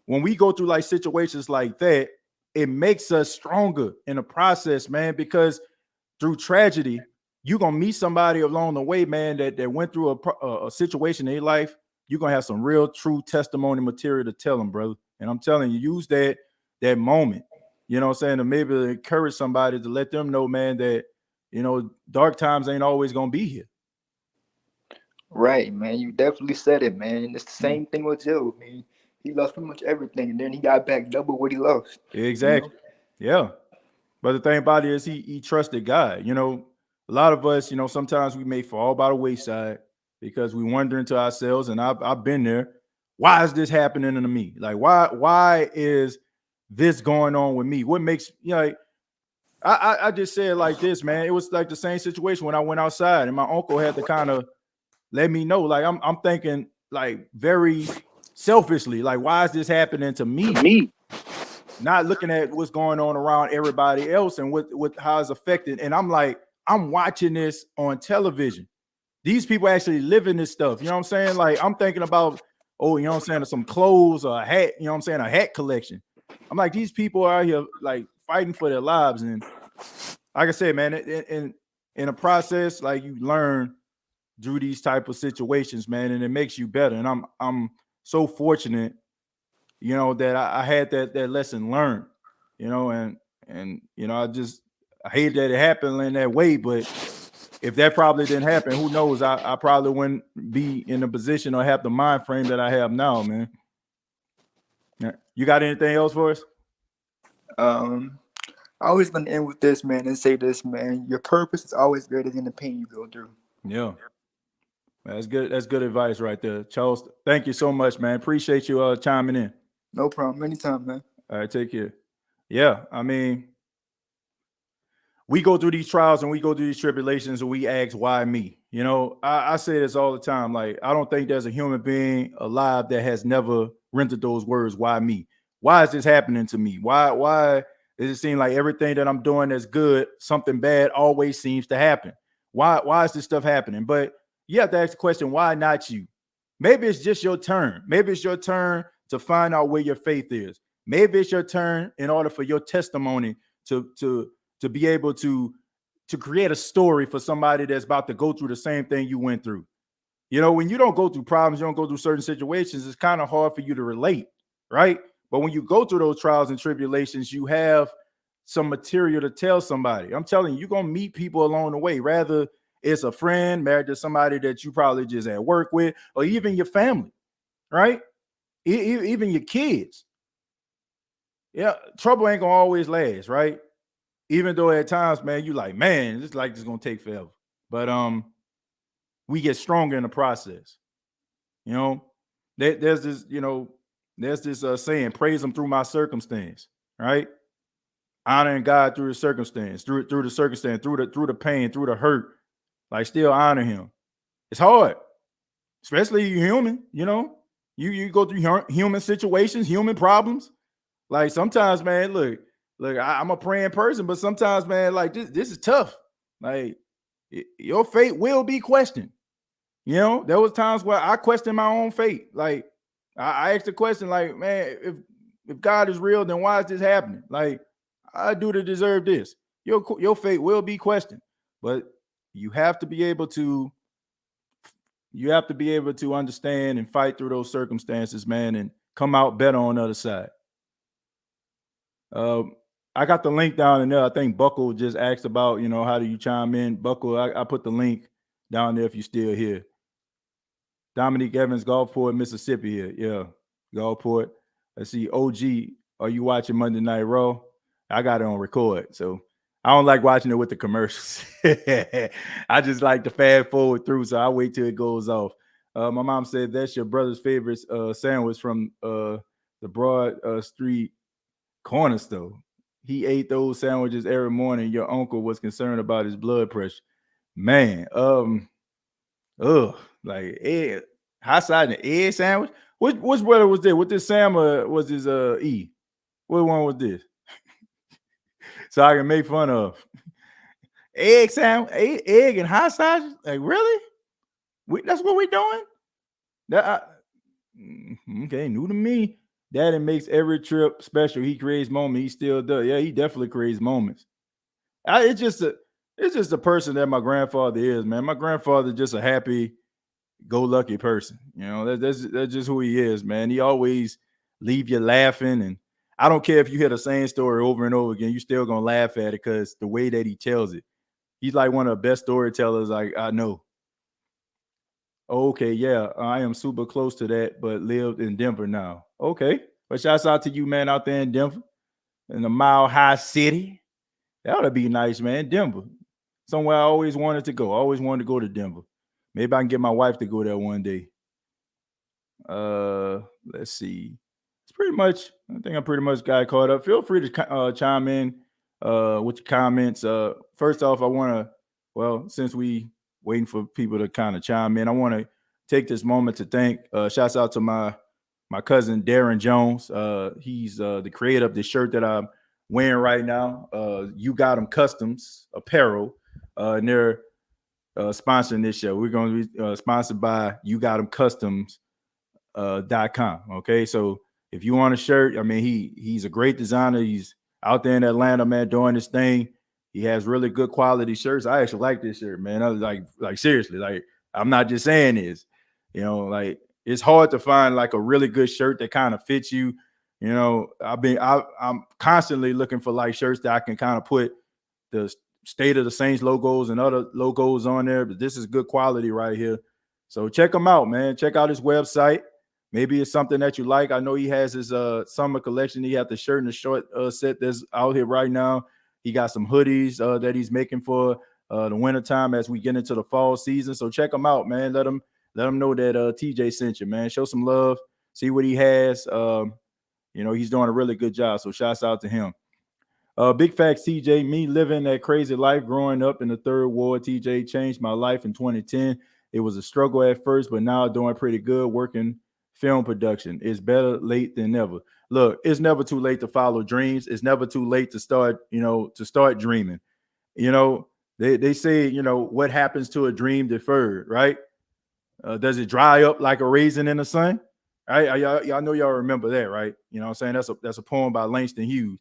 When we go through like situations like that, it makes us stronger in the process, man, because through tragedy, you're going to meet somebody along the way, man, that went through a situation in their life. You're going to have some real true testimony material to tell them, brother. And I'm telling you, use that moment, you know what I'm saying, to maybe encourage somebody to let them know, man, that, dark times ain't always going to be here. Right, man. You definitely said it, man. It's the same thing with Joe, man. He lost pretty much everything, and then he got back double what he lost. Exactly. Yeah. But the thing about it is he trusted God. A lot of us, sometimes we may fall by the wayside because we wondering to ourselves, and I've been there. Why is this happening to me? Like, why is this going on with me? What makes, I just said like this, man. It was like the same situation when I went outside and my uncle had to kind of let me know. Like, I'm thinking like very selfishly, like, why is this happening to me? not looking at what's going on around everybody else and what how it's affected. And I'm like, I'm watching this on television. These people actually live in this stuff. You know what I'm saying? Like, I'm thinking about, oh, you know what I'm saying, some clothes or a hat, you know what I'm saying, a hat collection. I'm like, these people are out here like fighting for their lives. And like I said, man, in a process, like you learn through these type of situations, man, and it makes you better. And I'm so fortunate, you know, that I had that lesson learned, you know, and you know, I hate that it happened in that way, but if that probably didn't happen, who knows? I probably wouldn't be in the position or have the mind frame that I have now, man. You got anything else for us? I always gonna end with this, man, and say this, man. Your purpose is always greater than the pain you go through. Yeah. That's good. That's good advice right there. Charles, thank you so much, man. Appreciate you chiming in. No problem. Anytime, man. All right, take care. Yeah, I mean, we go through these trials and we go through these tribulations and we ask, why me? You know, I say this all the time. Like, I don't think there's a human being alive that has never rendered those words, why me? Why is this happening to me? Why does it seem like everything that I'm doing that's good, something bad always seems to happen? Why is this stuff happening? But you have to ask the question, why not you? Maybe it's just your turn. Maybe it's your turn to find out where your faith is. Maybe it's your turn in order for your testimony to be able to create a story for somebody that's about to go through the same thing you went through. You know, when you don't go through problems, you don't go through certain situations, it's kind of hard for you to relate, right? But when you go through those trials and tribulations, you have some material to tell somebody. I'm telling you, you're going to meet people along the way, rather it's a friend, married to somebody that you probably just at work with, or even your family, right? Even your kids. Yeah, trouble ain't gonna always last, right? Even though at times, man, you like, man, this is gonna take forever. But we get stronger in the process. You know, there's this saying, praise him through my circumstance, right? Honoring God through the circumstance, through the circumstance, through the pain, through the hurt, like still honor him. It's hard, especially you human, you know. You go through human situations, human problems. Like sometimes, man, look, I'm a praying person, but sometimes, man, like this is tough. Like your faith will be questioned. You know, there was times where I questioned my own faith. Like I asked the question, like, man, if God is real, then why is this happening? Like, I do to deserve this. Your faith will be questioned, but you have to be able to understand and fight through those circumstances, man, and come out better on the other side. I got the link down in there. I think Buckle just asked about, you know, how do you chime in? Buckle, I put the link down there if you're still here. Dominique Evans, Gulfport, Mississippi here. Yeah, Gulfport. Let's see, OG, are you watching Monday Night Raw? I got it on record, so I don't like watching it with the commercials. I just like to fast forward through, so I wait till it goes off. My mom said that's your brother's favorite sandwich from the Broad Street corner store. He ate those sandwiches every morning. Your uncle was concerned about his blood pressure. Man, like egg, hot side and egg sandwich. Which brother was this? What this Sam was his E? What one was this? So I can make fun of egg sandwich, egg and hot sausage. Like really? That's what we doing? Okay, new to me. Daddy makes every trip special. He creates moments. He still does. Yeah, he definitely creates moments. It's just a person that my grandfather is, man. My grandfather just a happy-go-lucky person. You know, that's just who he is, man. He always leave you laughing, and I don't care if you hear the same story over and over again. You still gonna laugh at it because the way that he tells it. He's like one of the best storytellers I know. Okay, yeah, I am super close to that, but lived in Denver now. Okay, but shouts out to you, man, out there in Denver, in the Mile High City. That would be nice, man. Denver, somewhere I always wanted to go. I always wanted to go to Denver. Maybe I can get my wife to go there one day. Let's see. It's pretty much. I think I pretty much got caught up. Feel free to chime in with your comments. First off, I want to. Well, since we waiting for people to kind of chime in, I want to take this moment to thank. Shouts out to my my cousin Darren Jones. He's the creator of the shirt that I'm wearing right now. You Got 'em Customs Apparel, and they're sponsoring this show. We're going to be sponsored by You Got 'em Customs .com. Okay, so if you want a shirt, I mean, he's a great designer. He's out there in Atlanta, man, doing this thing. He has really good quality shirts. I actually like this shirt, man. I was like seriously, like I'm not just saying this. Like it's hard to find like a really good shirt that kind of fits you. I'm constantly looking for like shirts that I can kind of put the State of the Saints logos and other logos on there, but this is good quality right here. So check him out, man. Check out his website. Maybe it's something that you like. I know he has his summer collection. He has the shirt and the short set that's out here right now. He got some hoodies that he's making for the wintertime as we get into the fall season. So check him out, man. Let him know that TJ sent you, man. Show some love. See what he has. He's doing a really good job. So shouts out to him. Big facts, TJ. Me living that crazy life growing up in the third ward, TJ, changed my life in 2010. It was a struggle at first, but now doing pretty good working film production. It's better late than never. Look, it's never too late to follow dreams. It's never too late to start dreaming. They say, what happens to a dream deferred, right? Does it dry up like a raisin in the sun? Right? Y'all know y'all remember that, right? You know what I'm saying? That's a poem by Langston Hughes.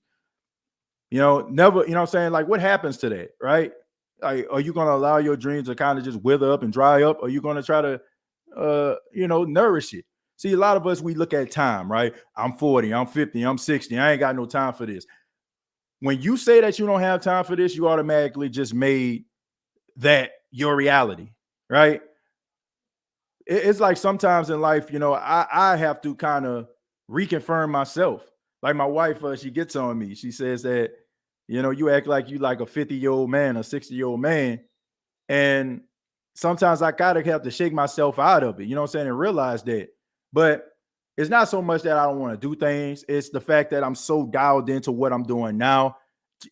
Never, you know what I'm saying? Like, what happens to that, right? Like, are you going to allow your dreams to kind of just wither up and dry up? Or are you going to try to, nourish it? See, a lot of us, we look at time, right? I'm 40, I'm 50, I'm 60. I ain't got no time for this. When you say that you don't have time for this, you automatically just made that your reality, right? It's like sometimes in life, I have to kind of reconfirm myself. Like my wife, she gets on me. She says that, you act like you like a 50-year-old man, a 60-year-old man. And sometimes I gotta have to shake myself out of it, you know what I'm saying, and realize that. But it's not so much that I don't want to do things. It's the fact that I'm so dialed into what I'm doing now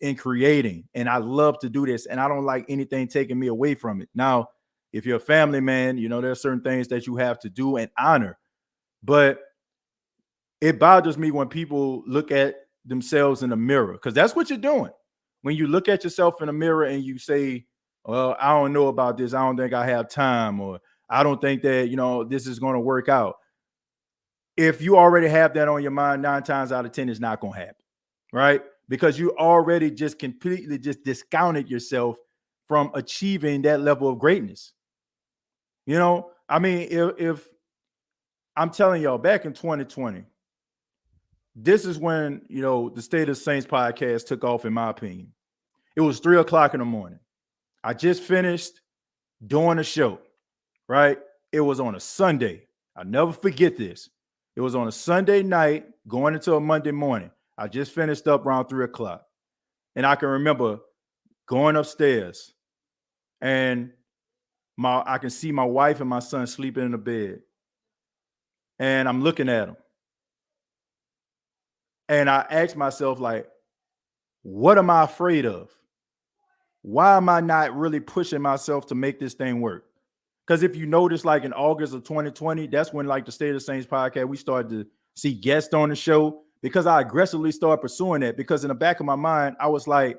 in creating. And I love to do this. And I don't like anything taking me away from it. Now, if you're a family man, there are certain things that you have to do and honor. But it bothers me when people look at themselves in the mirror, because that's what you're doing. When you look at yourself in the mirror and you say, well, I don't know about this. I don't think I have time, or I don't think that, this is going to work out. If you already have that on your mind, 9 times out of 10, it's not going to happen, right? Because you already just completely just discounted yourself from achieving that level of greatness. I mean, if I'm telling y'all, back in 2020, this is when, the State of Saints podcast took off, in my opinion. It was 3:00 in the morning. I just finished doing a show, right? It was on a Sunday. I'll never forget this. It was on a Sunday night going into a Monday morning. I just finished up around 3:00. And I can remember going upstairs and I can see my wife and my son sleeping in the bed. And I'm looking at them. And I asked myself, like, what am I afraid of? Why am I not really pushing myself to make this thing work? Because if you notice, like in August of 2020, that's when like the State of the Saints podcast, we started to see guests on the show, because I aggressively started pursuing that, because in the back of my mind, I was like,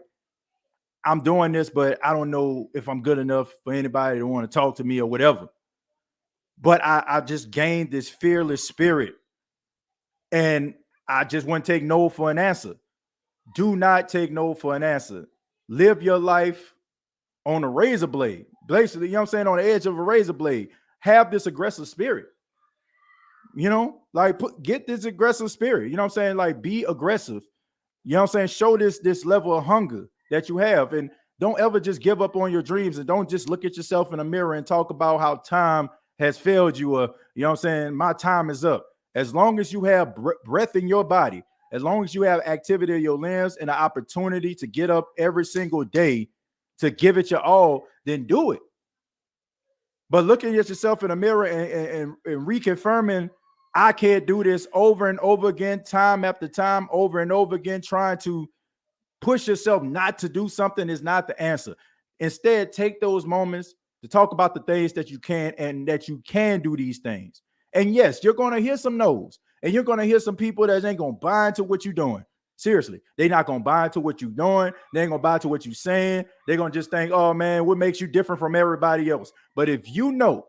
I'm doing this, but I don't know if I'm good enough for anybody to want to talk to me or whatever. But I just gained this fearless spirit, and I just wouldn't take no for an answer. Do not take no for an answer. Live your life on a razor blade. Basically, on the edge of a razor blade. Have this aggressive spirit. Get this aggressive spirit. Like, be aggressive. Show this level of hunger that you have. And don't ever just give up on your dreams, and don't just look at yourself in the mirror and talk about how time has failed you, or, my time is up. As long as you have breath in your body, as long as you have activity of your limbs and the opportunity to get up every single day to give it your all, then do it. But looking at yourself in the mirror and reconfirming, I can't do this over and over again, time after time, over and over again, trying to push yourself not to do something is not the answer. Instead, take those moments to talk about the things that you can, and that you can do these things. And yes, you're going to hear some no's, And you're going to hear some people that ain't going to buy into what you're doing. Seriously, they're not going to buy into what you're doing. They ain't going to buy into what you're saying. They're going to just think, oh, man, what makes you different from everybody else? But if you know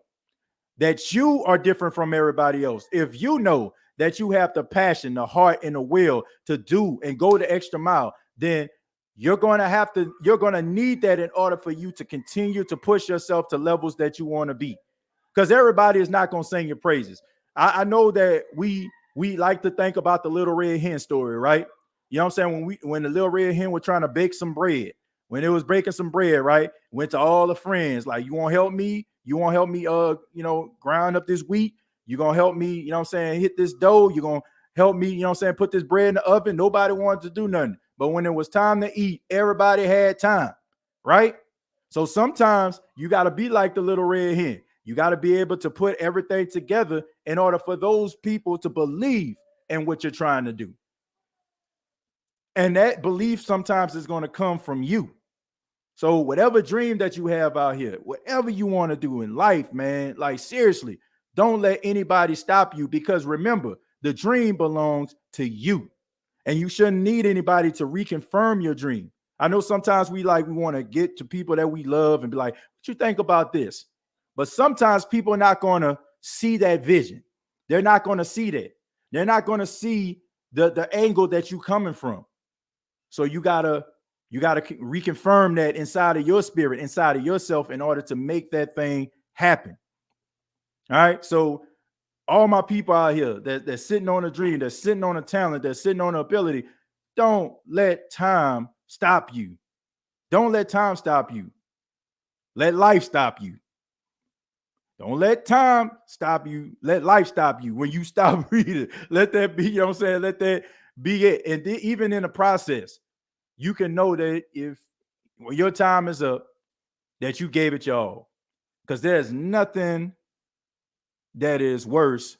that you are different from everybody else, if you know that you have the passion, the heart, and the will to do and go the extra mile, then you're going to need that in order for you to continue to push yourself to levels that you want to be. Because everybody is not going to sing your praises. I know that we like to think about the little red hen story, right? You know what I'm saying? When the little red hen was trying to bake some bread, when it was breaking some bread, right? Went to all the friends, like, you want to help me? You want to help me, grind up this wheat? You going to help me, you know what I'm saying, hit this dough? You going to help me, you know what I'm saying, put this bread in the oven? Nobody wanted to do nothing. But when it was time to eat, everybody had time, right? So sometimes you got to be like the little red hen. You got to be able to put everything together in order for those people to believe in what you're trying to do. And that belief sometimes is going to come from you. So whatever dream that you have out here, whatever you want to do in life, man, like, seriously, don't let anybody stop you, because remember, the dream belongs to you. And you shouldn't need anybody to reconfirm your dream. I know sometimes we want to get to people that we love and be like, what you think about this? But sometimes people are not going to see that vision. They're not going to see that. They're not going to see the angle that you're coming from. So you gotta reconfirm that inside of your spirit, inside of yourself, in order to make that thing happen. All right. So all my people out here that's sitting on a dream, that's sitting on a talent, that's sitting on an ability, don't let time stop you. Don't let time stop you. Let life stop you. Don't let time stop you. Let life stop you. When you stop reading, let that be, you know what I'm saying? Let that be it. And even in the process, you can know that when your time is up, that you gave it your all. Because there's nothing that is worse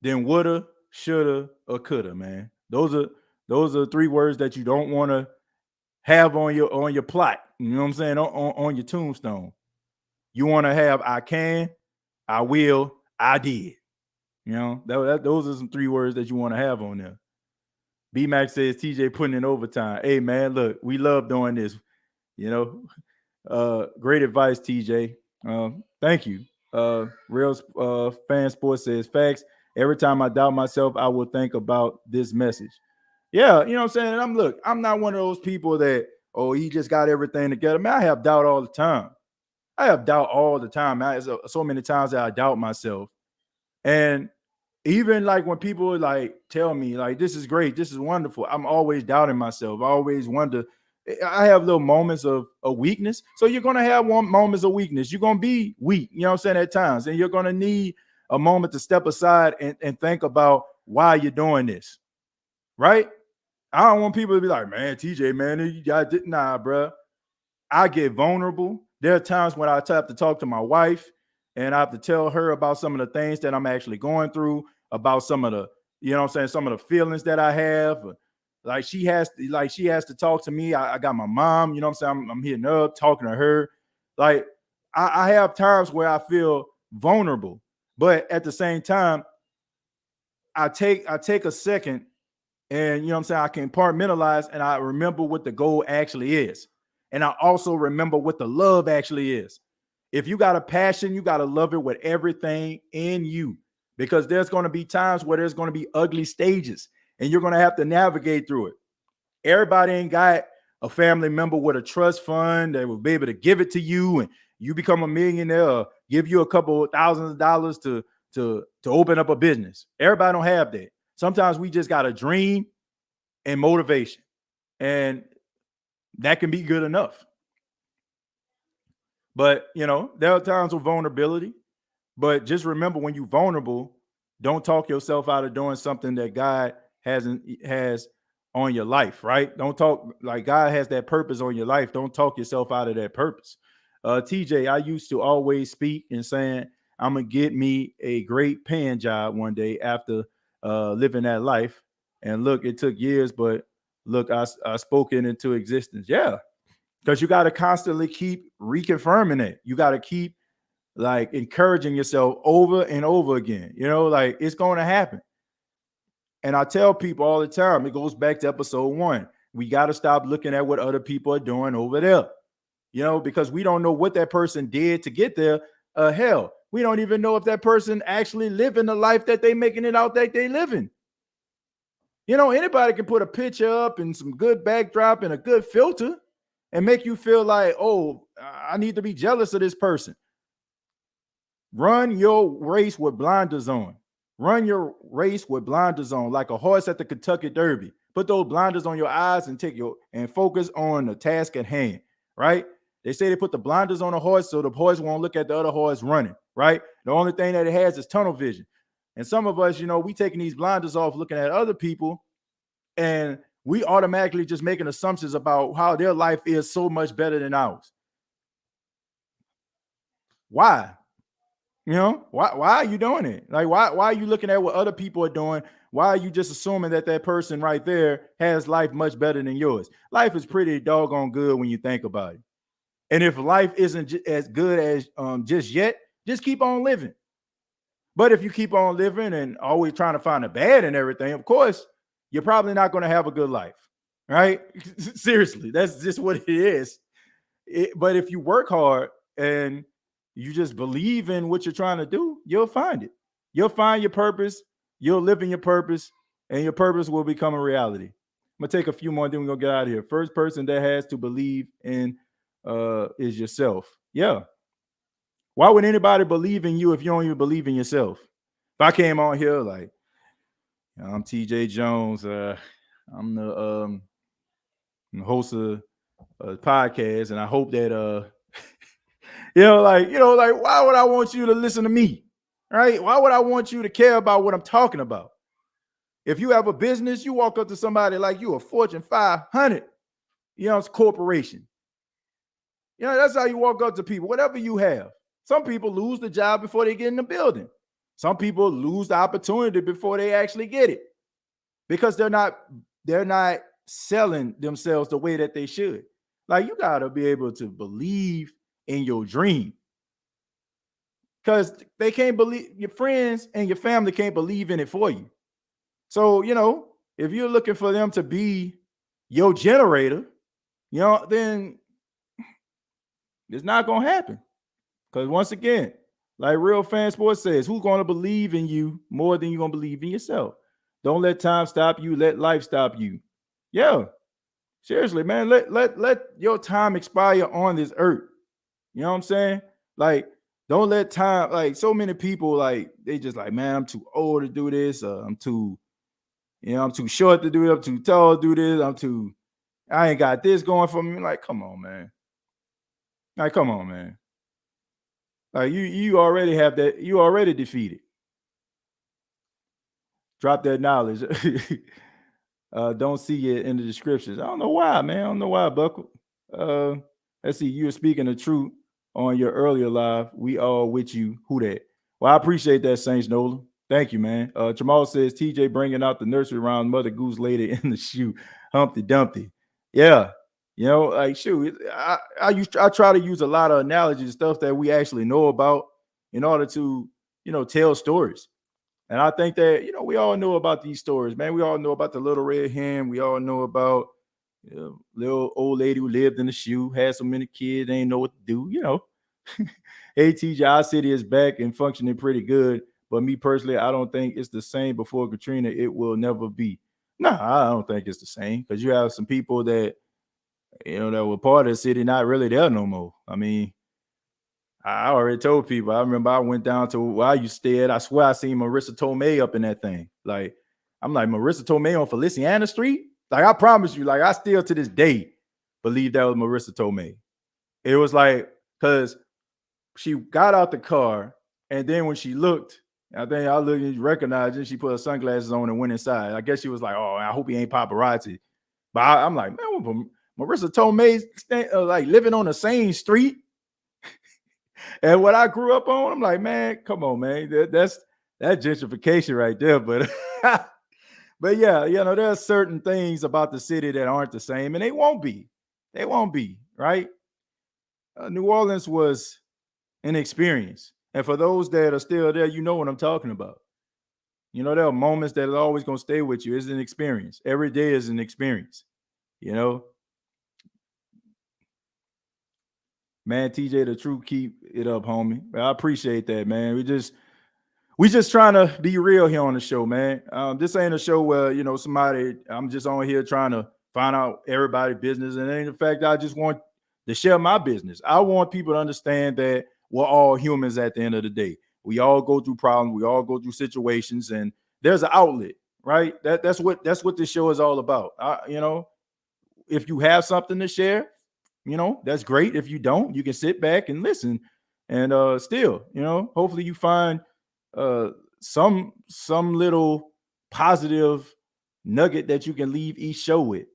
than woulda, shoulda, or coulda, man. Those are three words that you don't want to have on your plot. You know what I'm saying? On your tombstone. You want to have I can, I will, I did. You know, those are some three words that you want to have on there. B-Max says TJ putting in overtime. Hey, man, look, we love doing this. You know, great advice, TJ. Thank you. Real Fan Sports says, facts. Every time I doubt myself, I will think about this message. Yeah, you know what I'm saying? I'm not one of those people that, oh, he just got everything together. Man, I have doubt all the time. I have doubt all the time. So many times that I doubt myself. And even like when people like tell me like, this is great, this is wonderful, I'm always doubting myself. I always wonder. I have little moments of weakness. So you're going to have moments of weakness. You're going to be weak, you know what I'm saying, at times. And you're going to need a moment to step aside and think about why you're doing this, right? I don't want people to be like, man, TJ, man, you got it. Nah, bro. I get vulnerable. There are times when I have to talk to my wife and I have to tell her about some of the things that I'm actually going through, about some of the, you know what I'm saying, some of the feelings that I have. Like she has to talk to me. I got my mom, you know what I'm saying? I'm hitting up, talking to her. Like I have times where I feel vulnerable, but at the same time, I take a second and, you know what I'm saying, I can compartmentalize and I remember what the goal actually is. And I also remember what the love actually is. If you got a passion, you got to love it with everything in you, because there's going to be times where there's going to be ugly stages and you're going to have to navigate through it. Everybody ain't got a family member with a trust fund that will be able to give it to you and you become a millionaire or give you a couple thousands of dollars to open up a business. Everybody don't have that. Sometimes we just got a dream and motivation, and that can be good enough. But, you know, there are times of vulnerability, but just remember, when you're vulnerable, don't talk yourself out of doing something that God has on your life, right? Don't talk, like, God has that purpose on your life. Don't talk yourself out of that purpose. TJ, I used to always speak and saying, I'm going to get me a great paying job one day after living that life. And look, it took years, but look, I spoke it into existence. Yeah, because you got to constantly keep reconfirming it. You got to keep like encouraging yourself over and over again. You know, like, it's going to happen. And I tell people all the time, it goes back to episode 1. We got to stop looking at what other people are doing over there, because we don't know what that person did to get there. Hell, we don't even know if that person actually living the life that they making it out that they living. Anybody can put a picture up and some good backdrop and a good filter and make you feel like, oh, I need to be jealous of this person. Run your race with blinders on. Run your race with blinders on, like a horse at the Kentucky Derby. Put those blinders on your eyes and focus on the task at hand, right? They say they put the blinders on a horse so the horse won't look at the other horse running, right? The only thing that it has is tunnel vision. And some of us, we taking these blinders off looking at other people, and we automatically just making assumptions about how their life is so much better than ours. Why? Why are you doing it? Like, why are you looking at what other people are doing? Why are you just assuming that person right there has life much better than yours? Life is pretty doggone good when you think about it. And if life isn't as good as just yet, just keep on living. But if you keep on living and always trying to find the bad in everything, of course, you're probably not going to have a good life, right? Seriously, that's just what it is. But if you work hard and you just believe in what you're trying to do, you'll find it. You'll find your purpose. You'll live in your purpose, and your purpose will become a reality. I'm going to take a few more, then we're going to get out of here. First person that has to believe in is yourself. Yeah. Why would anybody believe in you if you don't even believe in yourself? If I came on here like, I'm TJ Jones, I'm the host of a podcast, and I hope that why would I want you to listen to me? Right? Why would I want you to care about what I'm talking about? If you have a business, you walk up to somebody like you, a Fortune 500, it's a corporation. That's how you walk up to people, whatever you have. Some people lose the job before they get in the building. Some people lose the opportunity before they actually get it because they're not selling themselves the way that they should. Like, you got to be able to believe in your dream, because they can't believe, your friends and your family can't believe in it for you. So, if you're looking for them to be your generator, then it's not going to happen. Because once again, like Real Fan Sports says, who's going to believe in you more than you're going to believe in yourself? Don't let time stop you. Let life stop you. Yeah. Seriously, man, let your time expire on this earth. You know what I'm saying? Like, don't let time, like, so many people, like, they just like, man, I'm too old to do this. I'm too short to do it. I'm too tall to do this. I ain't got this going for me. Like, come on, man. Like, come on, man. Like, you already have that. You already defeated. Drop that knowledge. Don't see it in the descriptions. I don't know why, man. I don't know why, Buckle. Let's see. You were speaking the truth on your earlier live. We all with you. Who that? Well, I appreciate that, Saints Nola. Thank you, man. Jamal says TJ bringing out the nursery rhyme, Mother Goose lady in the shoe, Humpty Dumpty. Yeah, like, shoot. I try to use a lot of analogies, stuff that we actually know about, in order to tell stories. And I think that, we all know about these stories, man. We all know about the little red hen. We all know about little old lady who lived in the shoe, had so many kids, ain't know what to do, Hey, TJ, our city is back and functioning pretty good. But me personally, I don't think it's the same before Katrina. It will never be. No, I don't think it's the same, because you have some people that, that were part of the city, not really there no more. I mean, I already told people. I remember I went down to where I used to stay at. I swear I seen Marissa Tomei up in that thing. Like, I'm like, Marissa Tomei on Feliciana Street? Like, I promise you, like, I still to this day believe that was Marissa Tomei. It was like, because she got out the car, and then when she looked, I think I looked and recognized it. She put her sunglasses on and went inside. I guess she was like, oh, I hope he ain't paparazzi. But I'm like, man, Marissa Tomei like living on the same street. And what I grew up on, I'm like, man, come on, man. That's gentrification right there. But but yeah, there are certain things about the city that aren't the same, and they won't be. They won't be, right? New Orleans was an experience. And for those that are still there, you know what I'm talking about. You know, there are moments that are always going to stay with you. It's an experience. Every day is an experience, you know. Man, TJ, the truth, keep it up, homie. I appreciate that, man. We just trying to be real here on the show, man. This ain't a show where, you know, I'm just on here trying to find out everybody's business. And in fact, I just want to share my business. I want people to understand that we're all humans at the end of the day. We all go through problems. We all go through situations, and there's an outlet, right? That's what this show is all about. You know, if you have something to share, you know, that's great. If you don't, you can sit back and listen. And still, you know, hopefully you find some little positive nugget that you can leave each show with.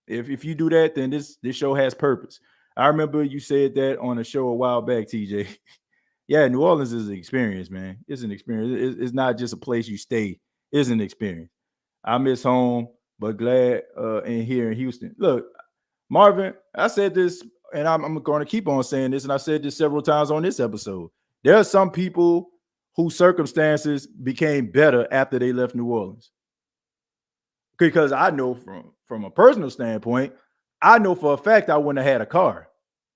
If you do that, then this show has purpose. I remember you said that on a show a while back, TJ. Yeah, New Orleans is an experience, man. It's an experience. It's not just a place you stay. It's an experience. I miss home, but glad in here in Houston. Look, Marvin, I said this, and I'm going to keep on saying this, and I said this several times on this episode. There are some people whose circumstances became better after they left New Orleans. Because I know from a personal standpoint, I know for a fact I wouldn't have had a car.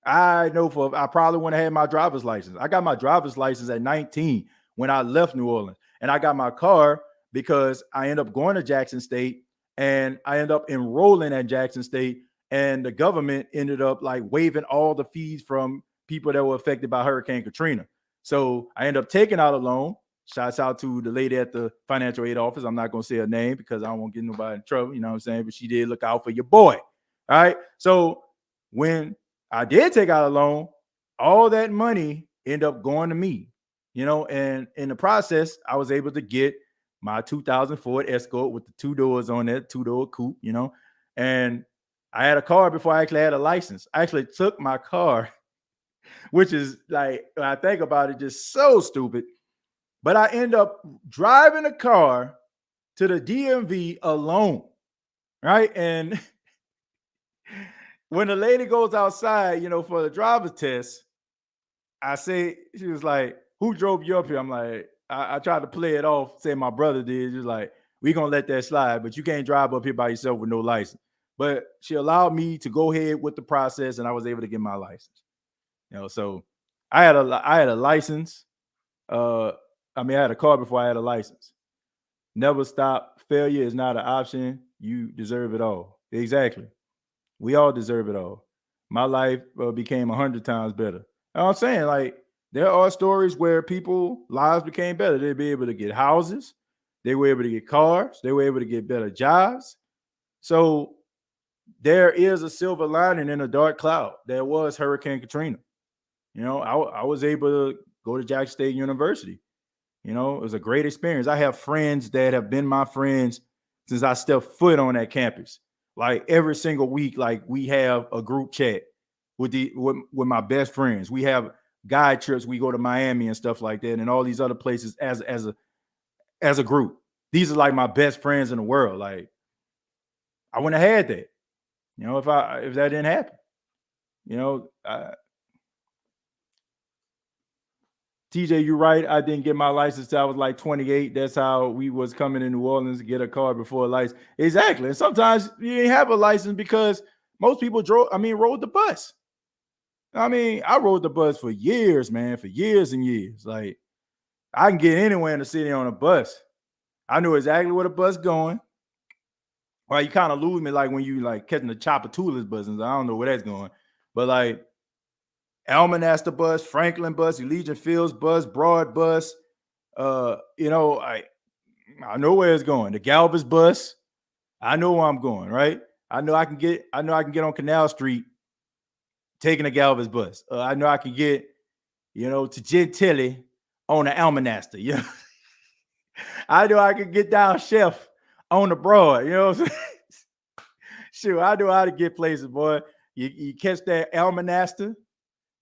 I probably wouldn't have had my driver's license. I got my driver's license at 19 when I left New Orleans. And I got my car because I ended up going to Jackson State, and I ended up enrolling at Jackson State. And the government ended up like waiving all the fees from people that were affected by Hurricane Katrina. So I ended up taking out a loan. Shouts out to the lady at the financial aid office. I'm not going to say her name because I don't want to get nobody in trouble. You know what I'm saying? But she did look out for your boy. All right. So when I did take out a loan, all that money ended up going to me, you know, and in the process, I was able to get my 2000 Ford Escort with the 2 doors on that 2-door coupe, you know, and I had a car before I actually had a license. I actually took my car, which is like, when I think about it, just so stupid. But I end up driving a car to the DMV alone, right? And when the lady goes outside, you know, for the driver's test, she was like, who drove you up here? I'm like, I tried to play it off, saying my brother did. Just like, we're going to let that slide, but you can't drive up here by yourself with no license. But she allowed me to go ahead with the process, and I was able to get my license. You know, so I had a license. I had a car before I had a license. Never stop. Failure is not an option. You deserve it all. Exactly. We all deserve it all. My life became 100 times better. You know what I'm saying? Like, there are stories where people's lives became better. They'd be able to get houses. They were able to get cars. They were able to get better jobs. So there is a silver lining in a dark cloud. There was Hurricane Katrina. You know, I was able to go to Jackson State University. You know, it was a great experience. I have friends that have been my friends since I stepped foot on that campus. Like every single week, like we have a group chat with my best friends. We have guide trips. We go to Miami and stuff like that, and all these other places as a group. These are like my best friends in the world. Like, I wouldn't have had that, you know, if that didn't happen. You know, TJ, you're right. I didn't get my license till I was like 28. That's how we was coming in New Orleans to get a car before a license. Exactly. And sometimes you didn't have a license because most people rode the bus. I rode the bus for years, man, for years and years. Like, I can get anywhere in the city on a bus. I knew exactly where the bus going. Well, you kind of lose me like when you like catching the Chopper Toolers buses. I don't know where that's going. But like, Almanaster bus, Franklin bus, Elysian Fields bus, Broad bus. You know, I know where it's going. The Galvez bus, I know where I'm going, right? I know I can get on Canal Street taking a Galvez bus. I know I can get, you know, to Gentilly on the Almanaster. You know, I know I can get down Chef on the Broad. You know what I'm saying? Shoot, I know how to get places, boy. You catch that Almanaster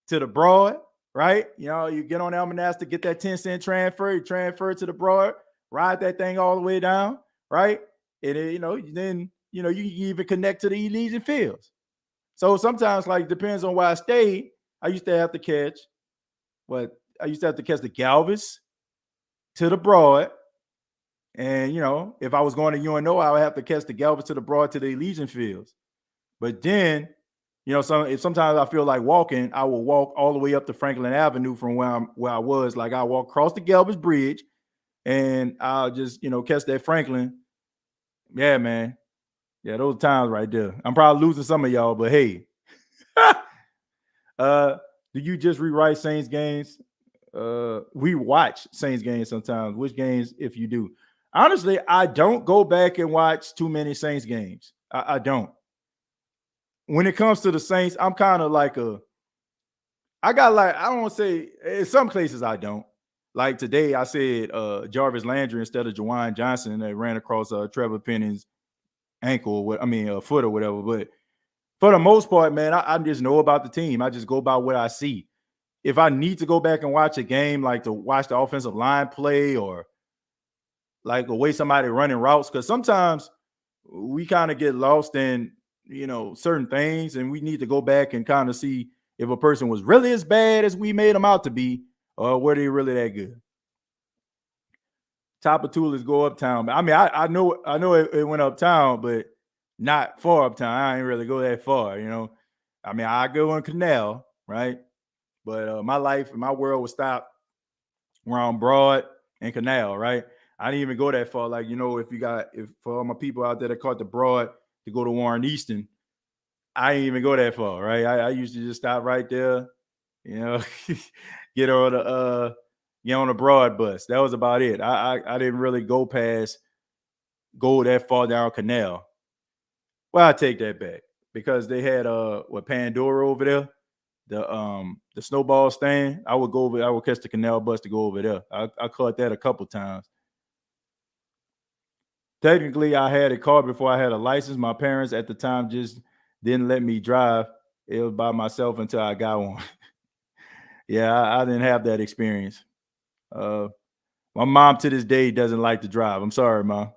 to the Broad, right? You know, you get on Almanaster, get that 10-cent transfer, you transfer to the Broad, ride that thing all the way down, right? And then you can even connect to the Elysian Fields. So sometimes, like, depends on where I stayed. I used to have to catch the Galvez to the Broad, And, if I was going to UNO, I would have to catch the Galveston to the Broad to the Elysian Fields. But then, sometimes I feel like walking, I will walk all the way up to Franklin Avenue from where I was. Like I walk across the Galveston Bridge and I'll just, catch that Franklin. Yeah, man. Yeah, those times right there. I'm probably losing some of y'all, but hey. Do you just rewrite Saints games? We watch Saints games sometimes. Which games, if you do? Honestly, I don't go back and watch too many Saints games. I don't. When it comes to the Saints, I'm kind of like I don't want to say, in some places I don't. Like today, I said Jarvis Landry instead of Jawan Johnson that ran across Trevor Penning's ankle, foot or whatever. But for the most part, man, I just know about the team. I just go by what I see. If I need to go back and watch a game, like to watch the offensive line play or like the way somebody running routes, because sometimes we kind of get lost in, certain things, and we need to go back and kind of see if a person was really as bad as we made them out to be, or were they really that good. Top of two is go uptown. I mean, I know it went uptown, but not far uptown. I ain't really go that far, I mean, I go in Canal, right? But my life and my world was stopped around Broad and Canal, right? I didn't even go that far. Like, if for all my people out there that caught the Broad to go to Warren Easton, I didn't even go that far, right? I used to just stop right there, get on the Broad bus. That was about it. I didn't really go that far down Canal. Well, I take that back because they had Pandora over there. The snowball stand, I would catch the Canal bus to go over there. I caught that a couple times. Technically, I had a car before I had a license. My parents at the time just didn't let me drive. It was by myself until I got one. Yeah, I didn't have that experience. My mom to this day doesn't like to drive. I'm sorry, Mom.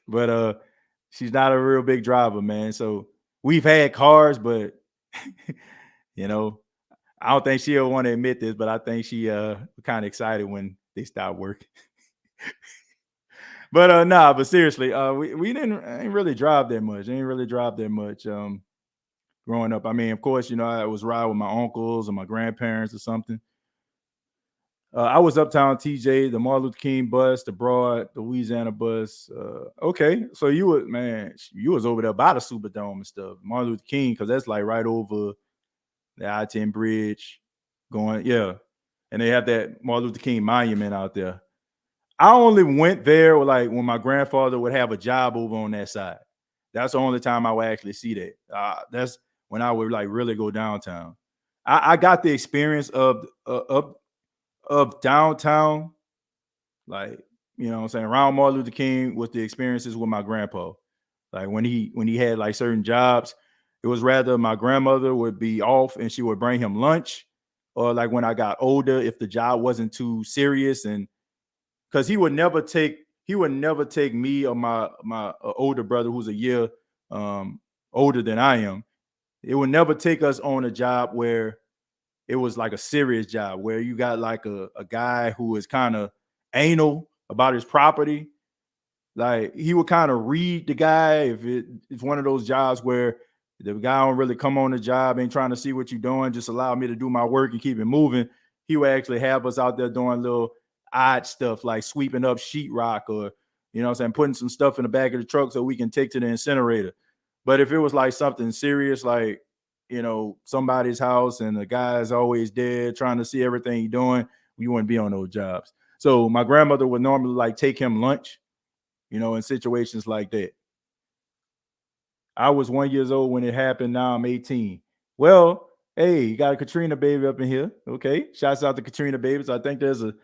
But she's not a real big driver, man. So we've had cars, but I don't think she'll want to admit this, but I think she kind of excited when they stopped working. But but seriously, we ain't really drive that much. Growing up. I mean, of course, I was riding with my uncles or my grandparents or something. I was uptown TJ, the Martin Luther King bus, the Broad, the Louisiana bus. Okay, so you was over there by the Superdome and stuff, Martin Luther King, because that's like right over the I-10 bridge going, yeah. And they have that Martin Luther King monument out there. I only went there when my grandfather would have a job over on that side. That's the only time I would actually see that. That's when I would really go downtown. I got the experience of downtown, what I'm saying, around Martin Luther King with the experiences with my grandpa. Like when he had certain jobs, it was rather my grandmother would be off and she would bring him lunch, or when I got older, if the job wasn't too serious, and because he would never take me or my older brother who's a year older than I am. It would never take us on a job where it was like a serious job where you got a guy who is kind of anal about his property. Like he would kind of read the guy if it's one of those jobs where the guy don't really come on the job, ain't trying to see what you're doing, just allow me to do my work and keep it moving. He would actually have us out there doing little odd stuff like sweeping up sheetrock or, putting some stuff in the back of the truck so we can take to the incinerator. But if it was something serious, somebody's house and the guy's always dead trying to see everything you're doing, we wouldn't be on those jobs. So my grandmother would normally take him lunch, in situations like that. I was 1 year old when it happened. Now I'm 18. Well, hey, you got a Katrina baby up in here. Okay. Shouts out to Katrina babies. I think there's a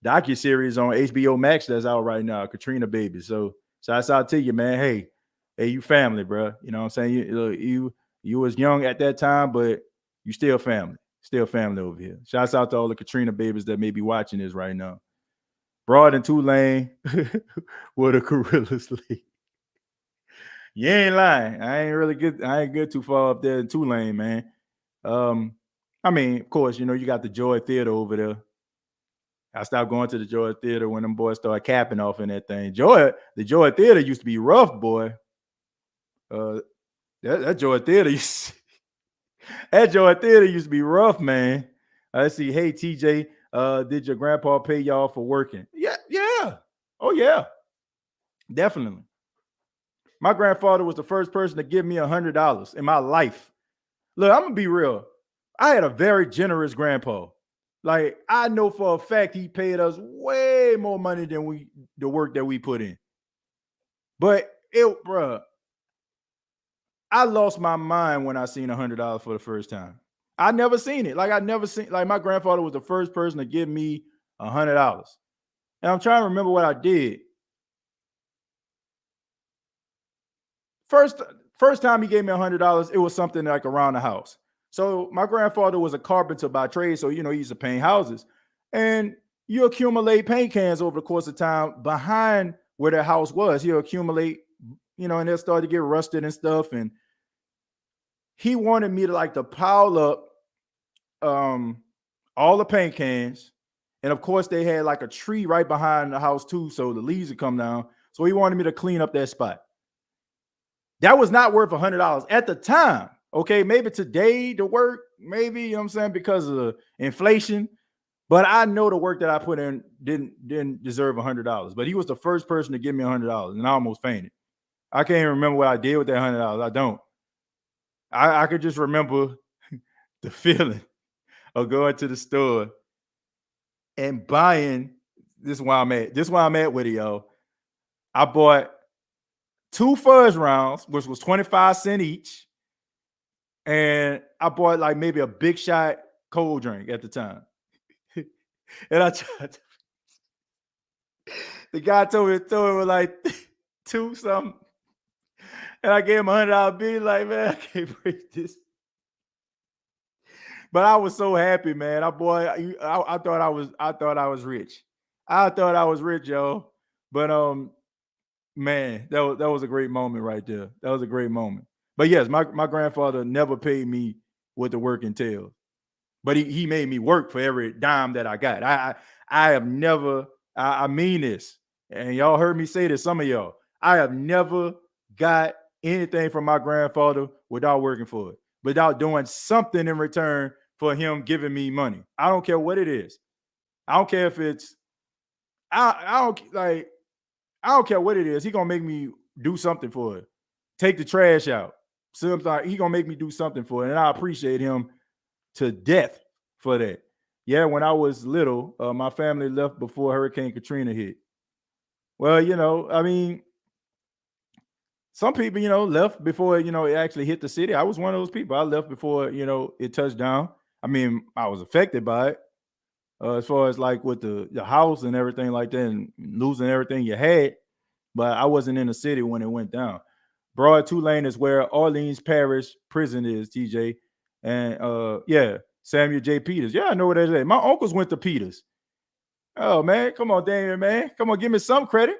docuseries on HBO Max that's out right now, Katrina baby. So shouts out to you, man. Hey, you family, bro. You know what I'm saying? You was young at that time, but you still family. Still family over here. Shouts out to all the Katrina babies that may be watching this right now. Broad and Tulane were the Gorillas League. You ain't lying. I ain't good too far up there in Tulane, man. I mean, of course, you got the Joy Theater over there. I stopped going to the Joy Theater when them boys started capping off in that thing. The Joy Theater used to be rough, boy. That Joy Theater that Joy Theater used to be rough, man. Let's see. Hey, TJ, did your grandpa pay y'all for working? Yeah. Oh, yeah. Definitely. My grandfather was the first person to give me $100 in my life. Look, I'm gonna be real. I had a very generous grandpa. Like, I know for a fact he paid us way more money than the work that we put in. But I lost my mind when I seen $100 for the first time. I never seen it. Like my grandfather was the first person to give me $100. And I'm trying to remember what I did. First time he gave me $100, it was something like around the house. So my grandfather was a carpenter by trade, so he used to paint houses. And you accumulate paint cans over the course of time behind where their house was. He'll accumulate, and they'll start to get rusted and stuff. And he wanted me to pile up all the paint cans. And of course, they had like a tree right behind the house too, so the leaves would come down. So he wanted me to clean up that spot. That was not worth $100 at the time. Okay, maybe today the work, maybe, you know what I'm saying, because of inflation. But I know the work that I put in didn't deserve $100. But he was the first person to give me $100, and I almost fainted. I can't even remember what I did with that $100. I don't. I could just remember the feeling of going to the store and buying. This is why I'm at. This is why I'm at with it, yo. I bought 2 fudge rounds, which was 25 cents each. And I bought like maybe a Big Shot cold drink at the time. And I tried the guy told me it was like 2 something. And I gave him $100 bill, like, man, I can't break this. But I was so happy, man. I thought I was rich. I thought I was rich, yo. But man, that was a great moment right there. That was a great moment. But yes, my grandfather never paid me what the work entailed. But he made me work for every dime that I got. I have never, I mean this, and y'all heard me say this, some of y'all, I have never got anything from my grandfather without working for it, without doing something in return for him giving me money. I don't care what it is. I don't care if it's, I don't care what it is. He gonna make me do something for it. Take the trash out. Sometimes he gonna make me do something for it, and I appreciate him to death for that. Yeah, when I was little, my family left before Hurricane Katrina hit. Well, I mean, some people, left before, it actually hit the city. I was one of those people. I left before, it touched down. I mean, I was affected by it. As far as like with the house and everything like that and losing everything you had. But I wasn't in the city when it went down. Broad Tulane is where Orleans Parish Prison is, TJ. And yeah, Samuel J. Peters. Yeah, I know what that is. My uncles went to Peters. Oh, man. Come on, Daniel, man. Come on, give me some credit.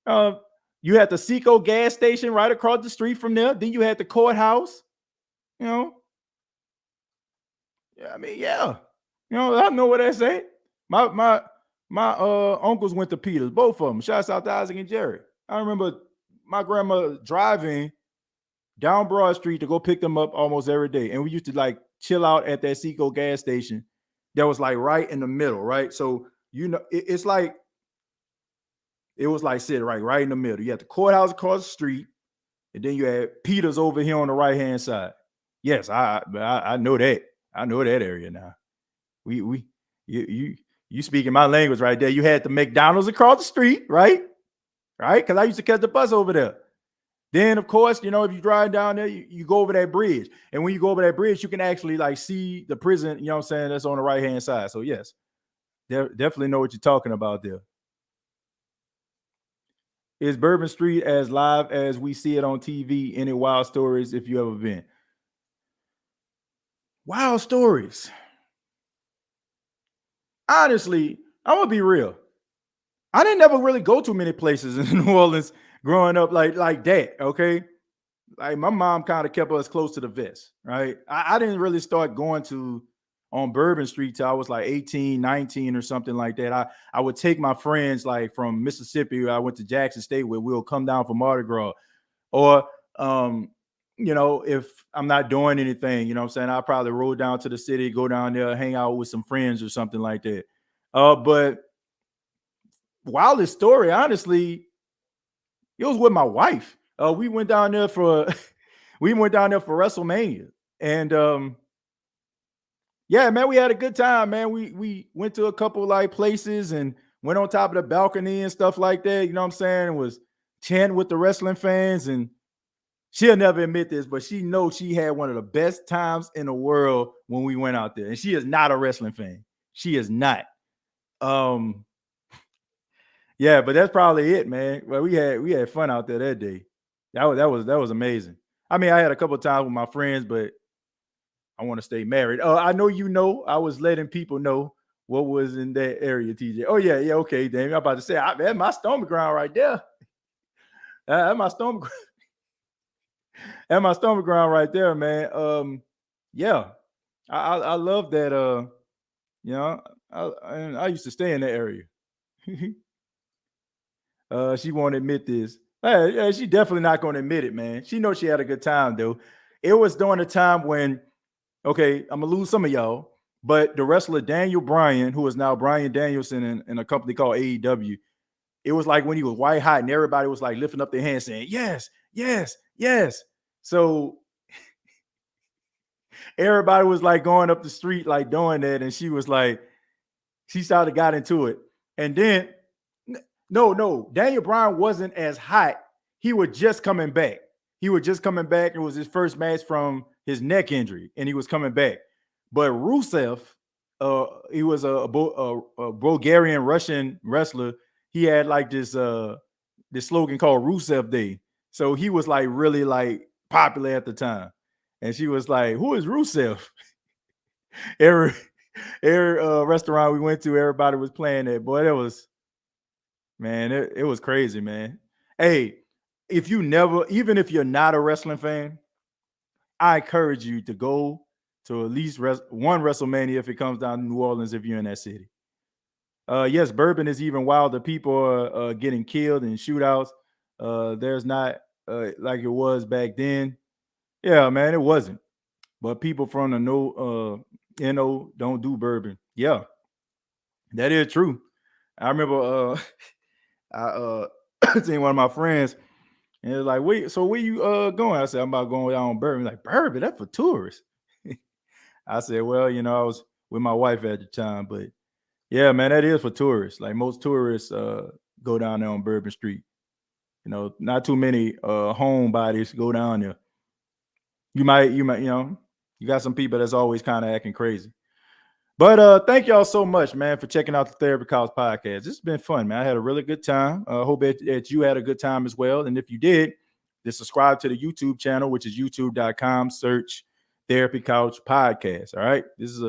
You had the Seco gas station right across the street from there. Then you had the courthouse. Yeah, I mean, yeah. I know what I say. My uncles went to Peters, both of them. Shouts out to Isaac and Jerry. I remember my grandma driving down Broad Street to go pick them up almost every day. And we used to like chill out at that Seco gas station that was like right in the middle, right? So, it's like, it was like sitting right in the middle. You had the courthouse across the street, and then you had Peters over here on the right-hand side. Yes, I know that. I know that area now. You speaking my language right there. You had the McDonald's across the street, right? Right? Because I used to catch the bus over there. Then, of course, if you drive down there, you go over that bridge. And when you go over that bridge, you can actually like see the prison, you know what I'm saying, that's on the right-hand side. So, yes, definitely know what you're talking about there. Is Bourbon Street as live as we see it on TV? Any wild stories if you ever been? Wild stories. Honestly, I'm gonna be real. I didn't ever really go to many places in New Orleans growing up like that. Okay, like my mom kind of kept us close to the vest, right? I didn't really start going to on Bourbon Street till I was like 18, 19 or something like that. I would take my friends like from Mississippi. I went to Jackson State where we'll come down for Mardi Gras. Or, if I'm not doing anything, you know what I'm saying, I'll probably roll down to the city, go down there, hang out with some friends or something like that. But wildest story, honestly, it was with my wife. We went down there for WrestleMania. And yeah, man, we had a good time, man. We went to a couple like places and went on top of the balcony and stuff like that. You know what I'm saying? It was chanting with the wrestling fans. And she'll never admit this, but she knows she had one of the best times in the world when we went out there. And she is not a wrestling fan. She is not. Yeah, but that's probably it, man. Well, we had fun out there that day. That was amazing. I mean, I had a couple of times with my friends, but I want to stay married. I know I was letting people know what was in that area, TJ. Oh yeah, okay, Damien. I'm about to say, that's my stomping ground right there. That's my stomping ground right there, man. Yeah, I love that. I used to stay in that area. She won't admit this. Hey, she definitely not going to admit it, man. She knows she had a good time, though. It was during a time when, okay, I'm going to lose some of y'all, but the wrestler Daniel Bryan, who is now Bryan Danielson in a company called AEW, it was like when he was white hot and everybody was like lifting up their hands saying, yes, yes, yes. So everybody was like going up the street, like doing that. And she was like, she started got into it. And then, no, Daniel Bryan wasn't as hot. He was just coming back. It was his first match from his neck injury, and he was coming back. But Rusev, he was a Bulgarian Russian wrestler. He had like this slogan called Rusev Day. So he was like really like popular at the time. And she was like, who is Rusev? every restaurant we went to, everybody was playing that. Boy, it was, man, it was crazy, man. Hey, even if you're not a wrestling fan, I encourage you to go to at least one WrestleMania if it comes down to New Orleans, if you're in that city. Yes, bourbon is even wilder. People are getting killed in shootouts. There's not like it was back then. Yeah, man, it wasn't. But people from the NO don't do bourbon. Yeah, that is true. I remember I seen one of my friends, and it was like, wait, so where you going? I said, I'm about going down on bourbon. Like, bourbon, that's for tourists. I said, well, I was with my wife at the time, but yeah, man, that is for tourists. Like most tourists go down there on Bourbon Street. Not too many homebodies go down there. You might, you got some people that's always kind of acting crazy. But thank y'all so much, man, for checking out the Therapy Couch podcast. This has been fun, man. I had a really good time. I hope that you had a good time as well. And if you did, then subscribe to the YouTube channel, which is youtube.com. Search Therapy Couch podcast. All right. This is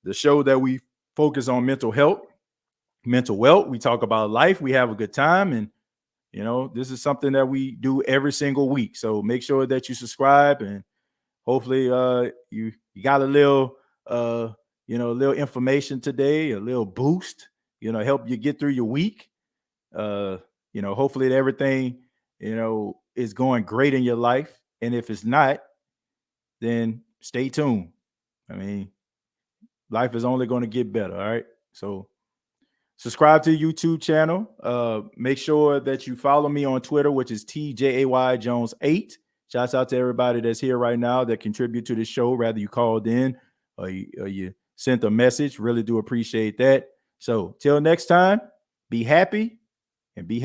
the show that we focus on mental health, mental wealth. We talk about life. We have a good time. And, this is something that we do every single week. So make sure that you subscribe, and hopefully you got a little, a little information today, a little boost, help you get through your week. Hopefully that everything, is going great in your life. And if it's not, then stay tuned. I mean, life is only going to get better. All right. So subscribe to the YouTube channel. Make sure that you follow me on Twitter, which is TJAY Jones 8. Shouts out to everybody that's here right now that contribute to the show, whether you called in or you sent a message. Really do appreciate that. So till next time, be happy and be